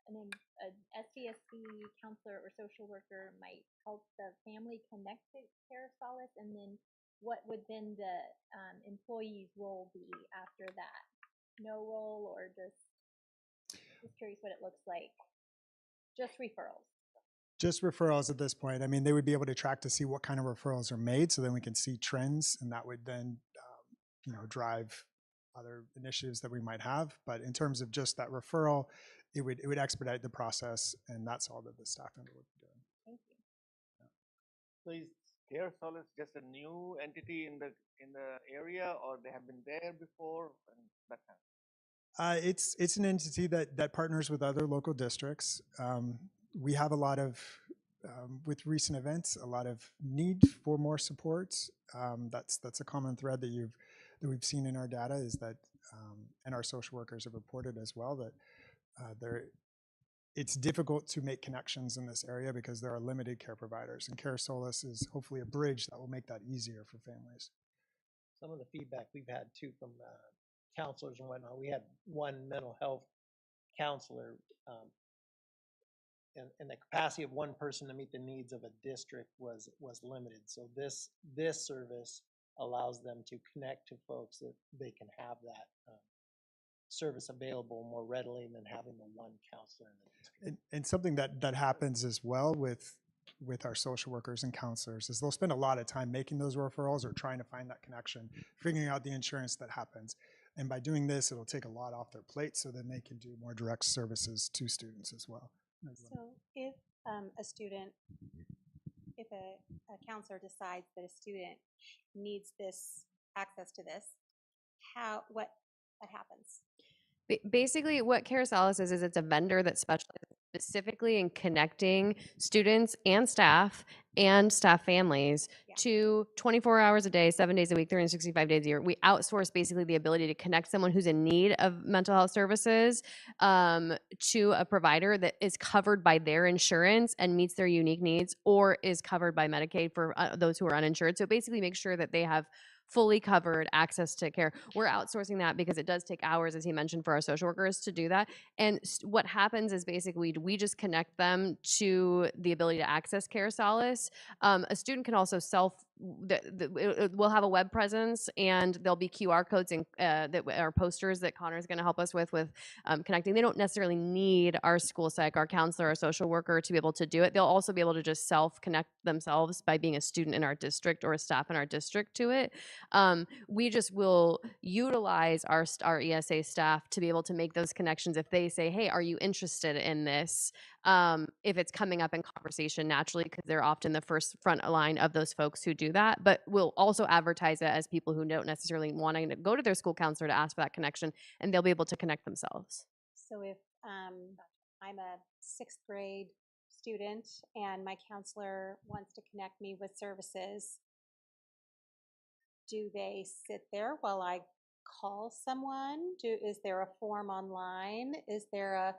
an SDSC counselor or social worker might help the family connect to Care Solace, and then what would then the employee's role be after that? No role, or just curious what it looks like? Just referrals. Just referrals at this point. I mean, they would be able to track to see what kind of referrals are made, so then we can see trends, and that would then, drive other initiatives that we might have. But in terms of just that referral, it would expedite the process, and that's all that the staff member would be doing. Thank you. So is Care Solace just a new entity in the area, or they have been there before, and that kind of? It's an entity that partners with other local districts. We have a lot of, with recent events, a lot of need for more support. That's a common thread that we've seen in our data, is that, and our social workers have reported as well, that it's difficult to make connections in this area because there are limited care providers, and Care Solace is hopefully a bridge that will make that easier for families. Some of the feedback we've had too from counselors and whatnot. We had one mental health counselor, and the capacity of one person to meet the needs of a district was limited. So this service allows them to connect to folks that they can have that service available more readily than having the one counselor in the district. And something that happens as well with our social workers and counselors is they'll spend a lot of time making those referrals or trying to find that connection, figuring out the insurance that happens. And by doing this, it'll take a lot off their plate, so then they can do more direct services to students as well. So if if a counselor decides that a student needs this access to this, what happens? Basically, what Care Solace is it's a vendor that specializes specifically in connecting students and staff families to 24 hours a day, 7 days a week, 365 days a year. We outsource basically the ability to connect someone who's in need of mental health services to a provider that is covered by their insurance and meets their unique needs, or is covered by Medicaid for those who are uninsured. So basically make sure that they have fully covered access to care. We're outsourcing that because it does take hours, as he mentioned, for our social workers to do that. And what happens is basically we just connect them to the ability to access Care Solace. A student can also we'll have a web presence, and there'll be QR codes that are posters that Connor's going to help us with connecting. They don't necessarily need our school psych, our counselor, our social worker to be able to do it. They'll also be able to just self-connect themselves by being a student in our district or a staff in our district to it. We just will utilize our ESA staff to be able to make those connections if they say, hey, are you interested in this? If it's coming up in conversation naturally, because they're often the front line of those folks who do that. But we'll also advertise it as people who don't necessarily want to go to their school counselor to ask for that connection, and they'll be able to connect themselves. So if I'm a 6th grade student and my counselor wants to connect me with services, do they sit there while I call someone? Is there a form online? Is there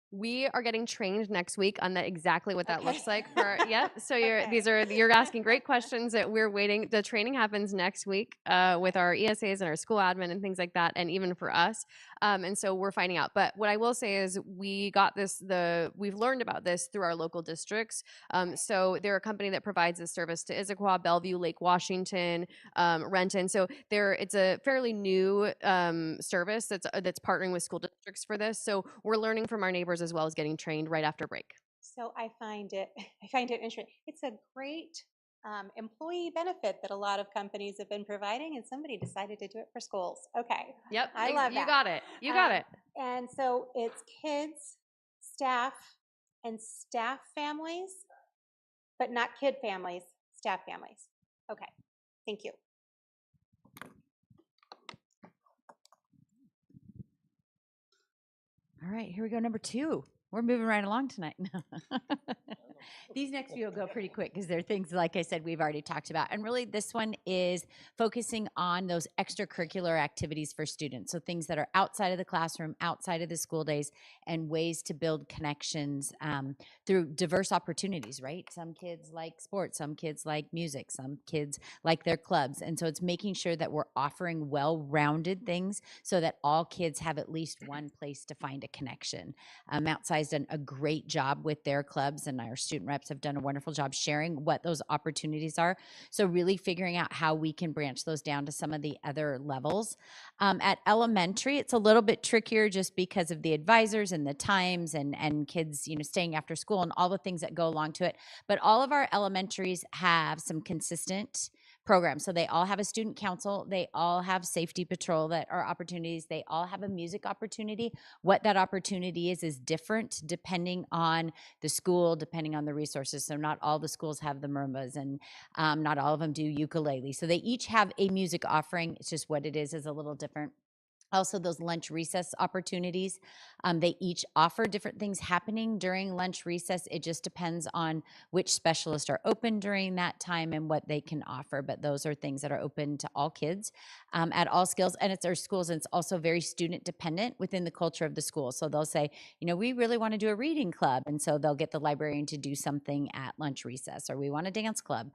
We are getting trained next week on exactly what that looks like for So Okay. you're asking great questions that we're waiting. The training happens next week with our ESAs and our school admin and things like that, and even for us. And so we're finding out. But what I will say is we've learned about this through our local districts. So they're a company that provides this service to Issaquah, Bellevue, Lake Washington, Renton. So it's a fairly new service that's partnering with school districts for this. So we're learning from our neighbors as well as getting trained right after break. So I find it interesting. It's a great employee benefit that a lot of companies have been providing, and somebody decided to do it for schools. Okay. Yep. I love that. You got it. You got it. And so it's kids, staff and staff families, but not kid families, staff families. Okay, thank you. All right, here we go. Number 2. We're moving right along tonight. These next few will go pretty quick because they're things, like I said, we've already talked about. And really, this one is focusing on those extracurricular activities for students. So things that are outside of the classroom, outside of the school days, and ways to build connections through diverse opportunities, right? Some kids like sports, some kids like music, some kids like their clubs. And so it's making sure that we're offering well-rounded things so that all kids have at least one place to find a connection. Mount Si's done a great job with their clubs, and our student reps have done a wonderful job sharing what those opportunities are. So really figuring out how we can branch those down to some of the other levels. At elementary, it's a little bit trickier just because of the advisors and the times and kids, staying after school and all the things that go along to it. But all of our elementaries have some consistent programs. So they all have a student council. They all have safety patrol that are opportunities. They all have a music opportunity. What that opportunity is different depending on the school, depending on the resources. So not all the schools have the marimbas, and not all of them do ukulele. So they each have a music offering. It's just what it is a little different. Also, those lunch recess opportunities, they each offer different things happening during lunch recess. It just depends on which specialists are open during that time and what they can offer. But those are things that are open to all kids at all skills. And it's our schools, and it's also very student dependent within the culture of the school. So they'll say, we really want to do a reading club. And so they'll get the librarian to do something at lunch recess, or we want a dance club.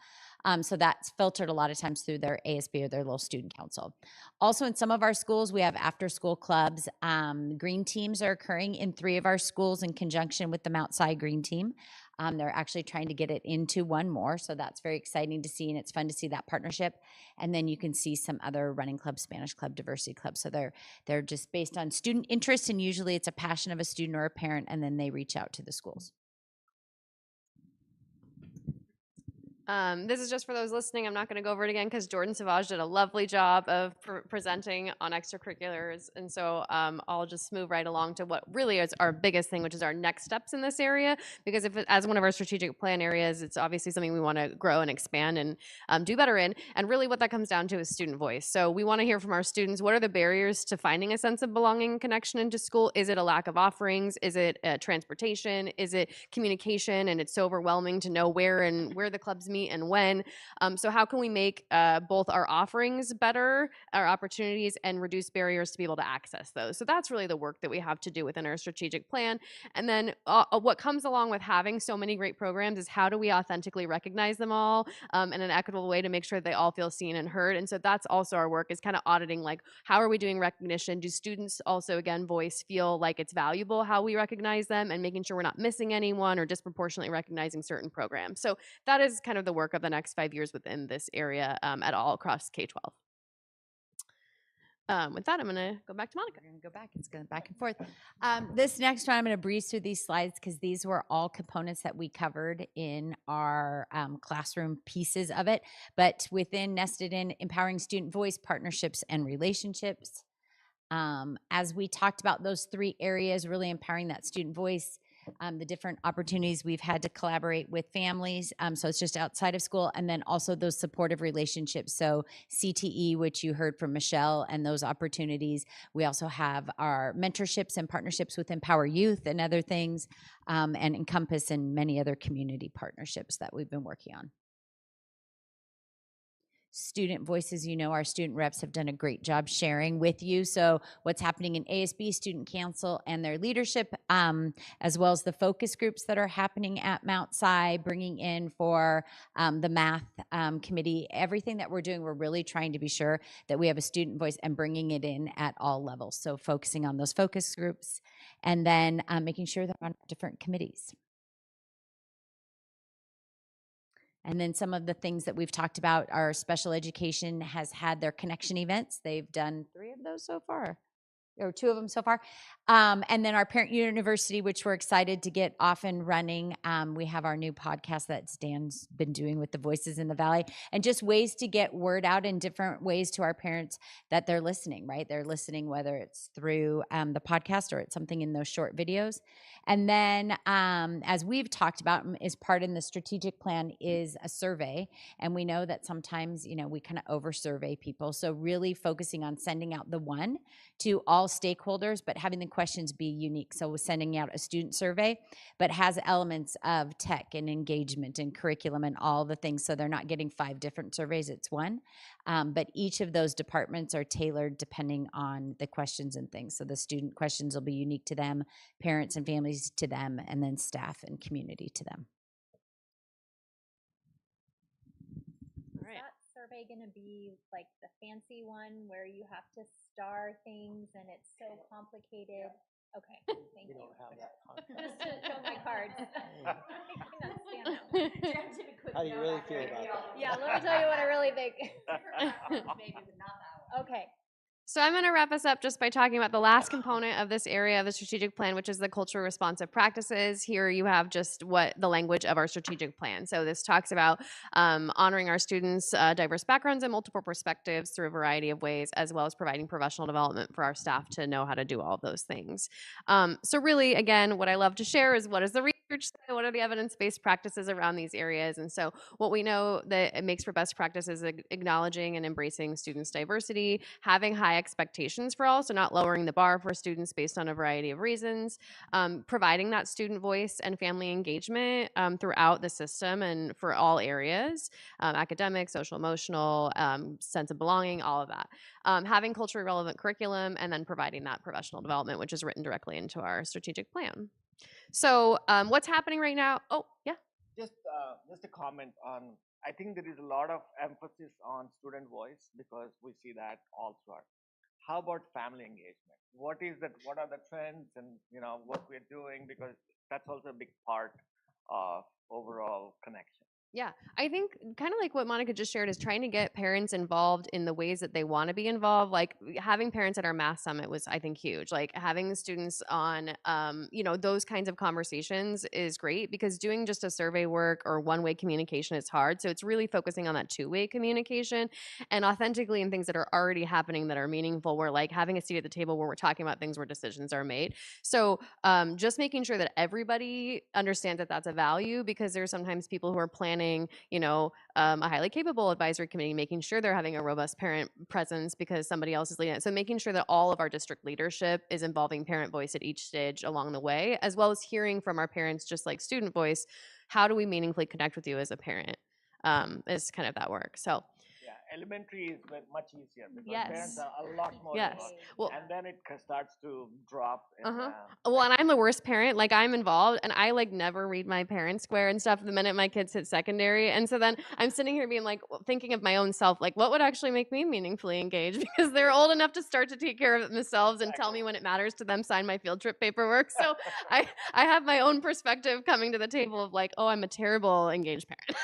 So that's filtered a lot of times through their ASB or their little student council. Also, in some of our schools, we have after-school clubs. Green teams are occurring in 3 of our schools in conjunction with the Mount Si Green Team. They're actually trying to get it into 1 more, so that's very exciting to see, and it's fun to see that partnership. And then you can see some other running clubs, Spanish club, diversity club. So they're just based on student interest, and usually it's a passion of a student or a parent, and then they reach out to the schools. This is just for those listening. I'm not going to go over it again because Jordan Savage did a lovely job of presenting on extracurriculars. And so I'll just move right along to what really is our biggest thing, which is our next steps in this area. Because as one of our strategic plan areas, it's obviously something we want to grow and expand and do better in. And really what that comes down to is student voice. So we want to hear from our students, what are the barriers to finding a sense of belonging and connection into school? Is it a lack of offerings? Is it transportation? Is it communication? And it's so overwhelming to know where the clubs meet and when. So how can we make both our offerings better, our opportunities, and reduce barriers to be able to access those? So that's really the work that we have to do within our strategic plan. And then what comes along with having so many great programs is how do we authentically recognize them all in an equitable way to make sure they all feel seen and heard. And so that's also our work, is kind of auditing, like, how are we doing recognition? Do students also, again, voice feel like it's valuable how we recognize them, and making sure we're not missing anyone or disproportionately recognizing certain programs. So that is kind of the work of the next 5 years within this area at all across K-12. With that, I'm going to go back to Monica. We're going to go back. It's going back and forth. This next one, I'm going to breeze through these slides because these were all components that we covered in our classroom pieces of it. But nested in empowering student voice, partnerships, and relationships. As we talked about those 3 areas, really empowering that student voice, the different opportunities we've had to collaborate with families. So it's just outside of school, and then also those supportive relationships. So CTE, which you heard from Michelle, and those opportunities. We also have our mentorships and partnerships with Empower Youth and other things, and Encompass, and many other community partnerships that we've been working on. Student voices, our student reps have done a great job sharing with you. So what's happening in ASB, student council, and their leadership, as well as the focus groups that are happening at Mount Si, bringing in for the math committee, everything that we're doing, we're really trying to be sure that we have a student voice and bringing it in at all levels. So focusing on those focus groups, and then making sure they're on different committees. And then some of the things that we've talked about, our special education has had their connection events. They've done 3 of those so far. or 2 of them so far. And then our parent university, which we're excited to get off and running. We have our new podcast that Dan's been doing with the Voices in the Valley, and just ways to get word out in different ways to our parents that they're listening, right? They're listening, whether it's through the podcast or it's something in those short videos. And then, as we've talked about, is part in the strategic plan is a survey. And we know that sometimes, we kind of over survey people. So really focusing on sending out the one to all stakeholders, but having the questions be unique. So we're sending out a student survey, but has elements of tech and engagement and curriculum and all the things. So they're not getting 5 different surveys, it's one. But each of those departments are tailored depending on the questions and things. So the student questions will be unique to them, parents and families to them, and then staff and community to them. Is that survey going to be like the fancy one where you have to star things and it's so complicated? Okay, thank you. don't have that Just to show my cards. I cannot stand that one. How do you really feel about that? Yeah, let me tell you what I really think. Okay. So I'm going to wrap us up just by talking about the last component of this area of the strategic plan, which is the culturally responsive practices. Here you have just what the language of our strategic plan. So this talks about honoring our students' diverse backgrounds and multiple perspectives through a variety of ways, as well as providing professional development for our staff to know how to do all of those things. So really, again, what I love to share is what is the research say, what are the evidence-based practices around these areas. And so what we know that it makes for best practices is acknowledging and embracing students' diversity, having high expectations for all, so not lowering the bar for students based on a variety of reasons, providing that student voice and family engagement throughout the system and for all areas, academic, social, emotional, sense of belonging, all of that. Having culturally relevant curriculum, and then providing that professional development, which is written directly into our strategic plan. So what's happening right now? Oh, yeah. Just a comment on, I think there is a lot of emphasis on student voice because we see that all throughout. How about family engagement? What are the trends and what we're doing, because that's also a big part of overall connection. Yeah, I think kind of like what Monica just shared is trying to get parents involved in the ways that they want to be involved. Like having parents at our Math Summit was, I think, huge. Like having the students on, those kinds of conversations is great, because doing just a survey work or one-way communication is hard. So it's really focusing on that two-way communication and authentically in things that are already happening that are meaningful. We're like having a seat at the table where we're talking about things where decisions are made. So just making sure that everybody understands that that's a value, because there's sometimes people who are planning a highly capable advisory committee, making sure they're having a robust parent presence because somebody else is leading it. So making sure that all of our district leadership is involving parent voice at each stage along the way, as well as hearing from our parents, just like student voice, how do we meaningfully connect with you as a parent, is kind of that work. So elementary is much easier because Yes. parents are a lot more Yes. involved. Well- and then it starts to drop. Well, and I'm the worst parent. Like I'm involved and I like never read my parents' square and stuff the minute my kids hit secondary. And so then I'm sitting here being like thinking of my own self, like what would actually make me meaningfully engaged, because they're old enough to start to take care of it themselves and tell me when it matters to them, sign my field trip paperwork. So I have my own perspective coming to the table of like, oh, I'm a terrible engaged parent.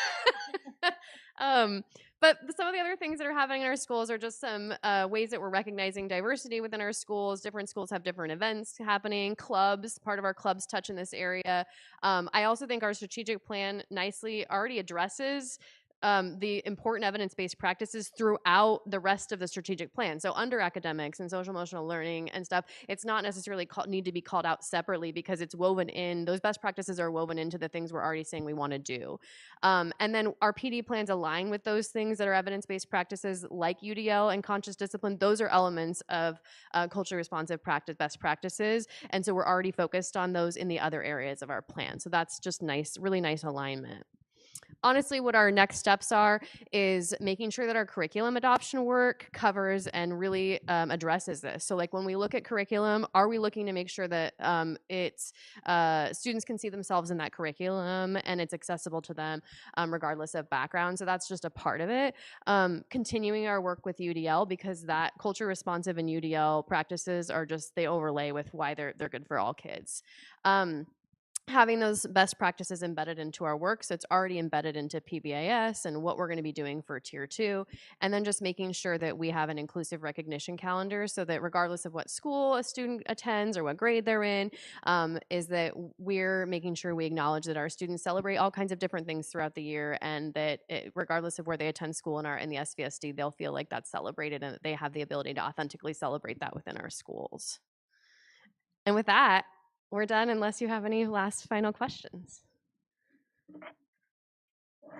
But some of the other things that are happening in our schools are just some ways that we're recognizing diversity within our schools. Different schools have different events happening, clubs, part of our clubs touch in this area. I also think our strategic plan nicely already addresses the important evidence-based practices throughout the rest of the strategic plan. So under academics and social emotional learning and stuff, it's not necessarily need to be called out separately because it's woven in, those best practices are woven into the things we're already saying we want to do. And then our PD plans align with those things that are evidence-based practices like UDL and conscious discipline. Those are elements of culturally responsive best practices. And so we're already focused on those in the other areas of our plan. So that's just nice, really nice alignment. Honestly, what our next steps are is making sure that our curriculum adoption work covers and really addresses this. So like when we look at curriculum, are we looking to make sure that students can see themselves in that curriculum and it's accessible to them regardless of background? So that's just a part of it. Continuing our work with UDL, because that culture responsive and UDL practices are just, they overlay with why they're good for all kids. having those best practices embedded into our work. So it's already embedded into PBIS and what we're going to be doing for tier 2. And then just making sure that we have an inclusive recognition calendar so that regardless of what school a student attends or what grade they're in, is that we're making sure we acknowledge that our students celebrate all kinds of different things throughout the year, and that regardless of where they attend school in the SVSD, they'll feel like that's celebrated and that they have the ability to authentically celebrate that within our schools. And with that, we're done unless you have any last final questions.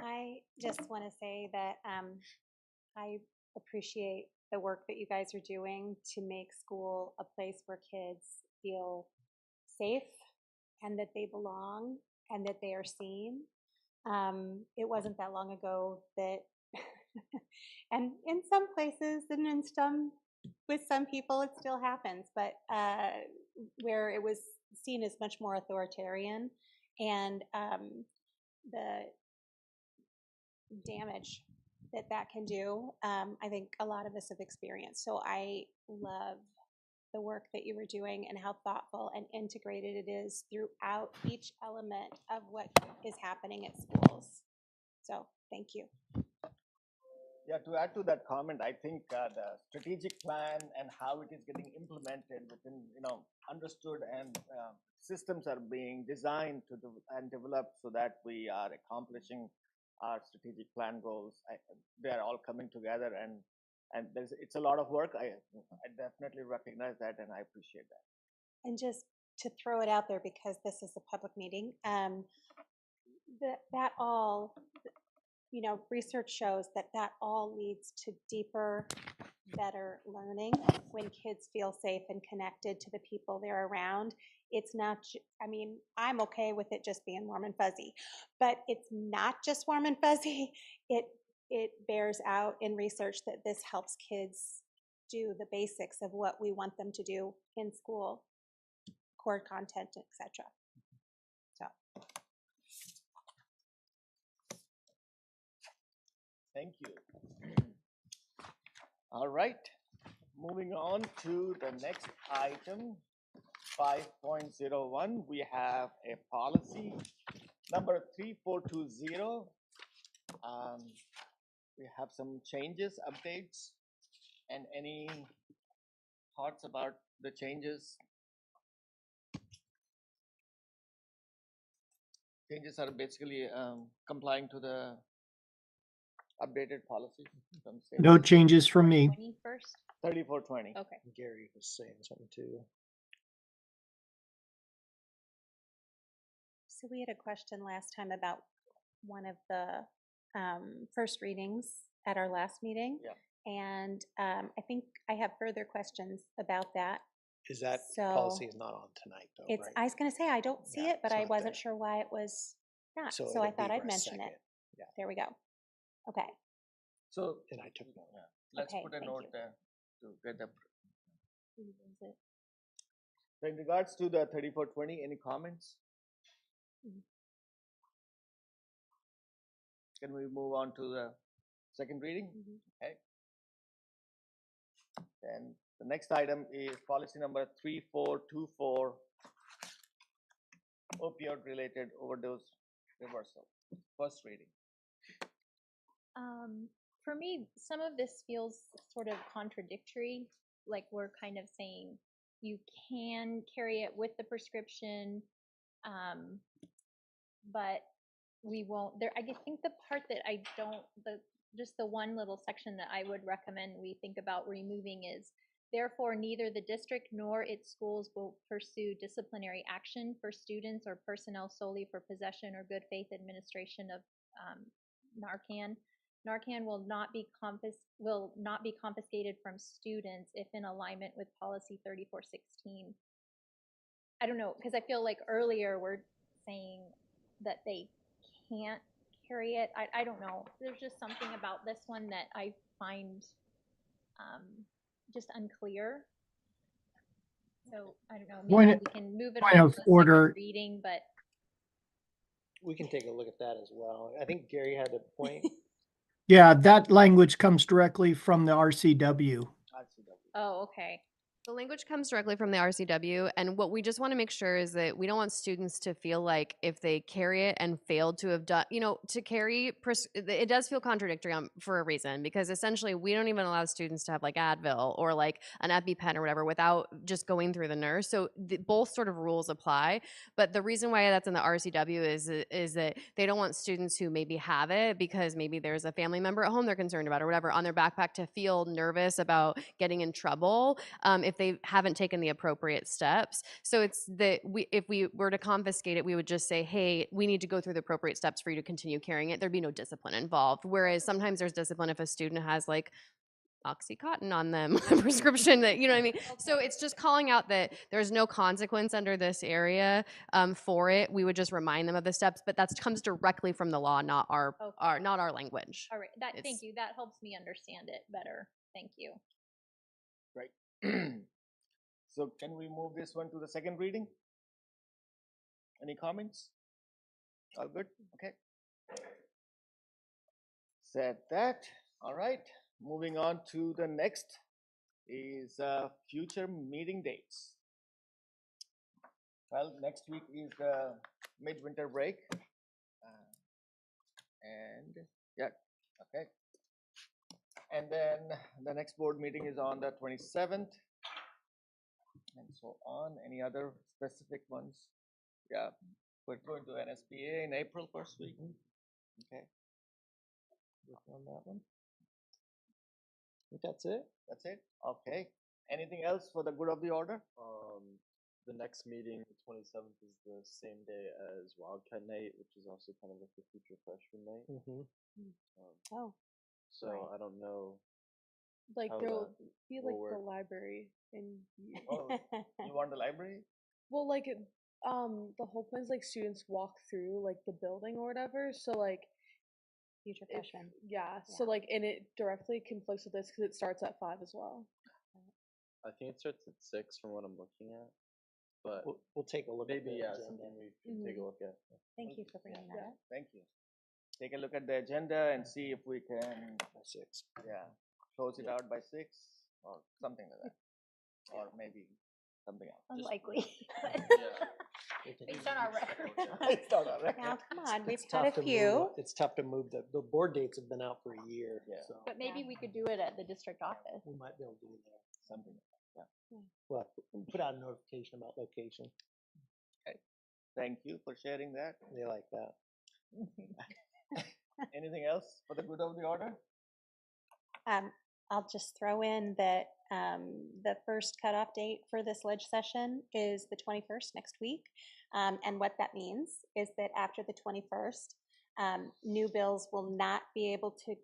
I just want to say that I appreciate the work that you guys are doing to make school a place where kids feel safe and that they belong and that they are seen. It wasn't that long ago that, and in some places and with some people it still happens, but where it was seen as much more authoritarian, and the damage that can do, I think a lot of us have experienced. So I love the work that you were doing and how thoughtful and integrated it is throughout each element of what is happening at schools. So thank you. Yeah, to add to that comment, I think the strategic plan and how it is getting implemented within, understood, and systems are being designed and developed so that we are accomplishing our strategic plan goals. They are all coming together, and it's a lot of work. I definitely recognize that, and I appreciate that. And just to throw it out there, because this is a public meeting, that all, research shows that all leads to deeper, better learning when kids feel safe and connected to the people they're around. It's not, I'm okay with it just being warm and fuzzy, but it's not just warm and fuzzy. It bears out in research that this helps kids do the basics of what we want them to do in school, core content, etc. So. Thank you. All right, moving on to the next item, 5.01. We have a policy number 3420. We have some changes, updates, and any thoughts about the changes? Changes are basically complying to the updated policy. No changes from me. 3420. Okay. Gary was saying something too. So we had a question last time about one of the first readings at our last meeting. Yeah. And I think I have further questions about that. Is that policy is not on tonight though, It's, right? I was going to say, I don't see Yeah, it, but it's I not wasn't there. sure why it was not. So So I it'd be thought I'd for a mention it. second. Yeah. There we go. Okay. So And I took note. let's Okay, put a thank note you. there to get the. Who is it? So in regards to the 3420, any comments? Mhm. Can we move on to the second reading? Mhm. Okay. Then the next item is policy number 3424, opioid-related overdose reversal. First reading. For me, some of this feels sort of contradictory. Like we're kind of saying you can carry it with the prescription, but we won't. There, I think the part that I don't, just the one little section that I would recommend we think about removing is, therefore, neither the district nor its schools will pursue disciplinary action for students or personnel solely for possession or good faith administration of Narcan. Narcan will not be confiscated from students if in alignment with policy 3416. I don't know, because I feel like earlier we're saying that they can't carry it. I don't know. There's just something about this one that I find just unclear. So I don't know. Maybe we can move it on to the second reading, but We can take a look at that as well. I think Gary had a point. Yeah, that language comes directly from the RCW. oh, okay. The language comes directly from the RCW, and what we just want to make sure is that we don't want students to feel like if they carry it and failed to have done, to carry, it does feel contradictory for a reason, because essentially we don't even allow students to have like Advil or like an EpiPen or whatever without just going through the nurse. So both sort of rules apply, but the reason why that's in the RCW is that they don't want students who maybe have it because maybe there's a family member at home they're concerned about or whatever on their backpack to feel nervous about getting in trouble if they haven't taken the appropriate steps. So it's that if we were to confiscate it, we would just say, hey, we need to go through the appropriate steps for you to continue carrying it. There'd be no discipline involved. Whereas sometimes there's discipline if a student has like Oxycontin on them, a prescription that, you know what I mean? So it's just calling out that there's no consequence under this area for it. We would just remind them of the steps, but that comes directly from the law, not our language. All right, thank you. That helps me understand it better. Thank you. Right. So can we move this one to the second reading? Any comments? All good? Okay. Said that. All right. Moving on to the next is future meeting dates. Well, next week is the midwinter break. And yeah, okay. And then the next board meeting is on the 27th. And so on. Any other specific ones? Yeah, we're going to NSBA in April first week. Okay. Working on that one. I think that's it. That's it? Okay. Anything else for the good of the order? The next meeting, the 27th, is the same day as Wildcat Night, which is also kind of like the future freshman night. Oh. So right. I don't know. Like how there'll that be will like the work. library and Oh, you want the library? well, like the whole point is like students walk through like the building or whatever. So like Future if, freshman. yeah. So like and it directly conflicts with this because it starts at 5 as well. I think it starts at 6 from what I'm looking at. But We'll take a look at maybe, the yeah, agenda. something we should take a look at. Thank you for bringing that up. Thank you. Take a look at the agenda and see if we can, By 6. yeah, close it out by 6 or something like that. Or maybe something else. Unlikely. Based on our record. It's not all right. Now, come on, we've It's had tough a to few. move. It's tough to move the board dates have been out for a year. Yeah. So But maybe we could do it at the district office. we might be able to do that. Something like that. Well, put out a notification about location. Thank you for sharing that. They like that. Anything else for the good of the order? I'll just throw in that the first cutoff date for this ledge session is the 21st next week. And what that means is that after the 21st, new bills will not be able to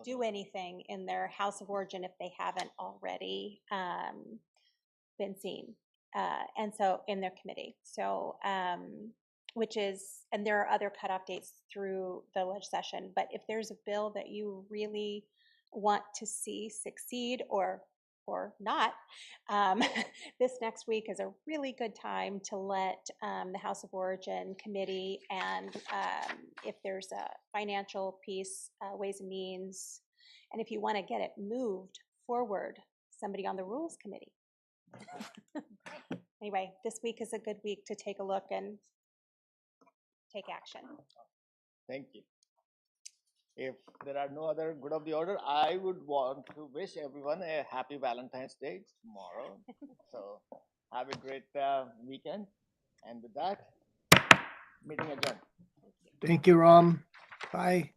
do anything in their House of Origin if they haven't already been seen. And so in their committee. So, which is, and there are other cutoff dates through the ledge session, but if there's a bill that you really want to see succeed or not, this next week is a really good time to let the House of Origin committee and if there's a financial piece, Ways and Means, and if you want to get it moved forward, somebody on the Rules Committee. Anyway, this week is a good week to take a look and take action. Thank you. If there are no other good of the order, I would want to wish everyone a happy Valentine's Day tomorrow. So have a great weekend. And with that, meeting adjourned. Thank you, Ram. Bye.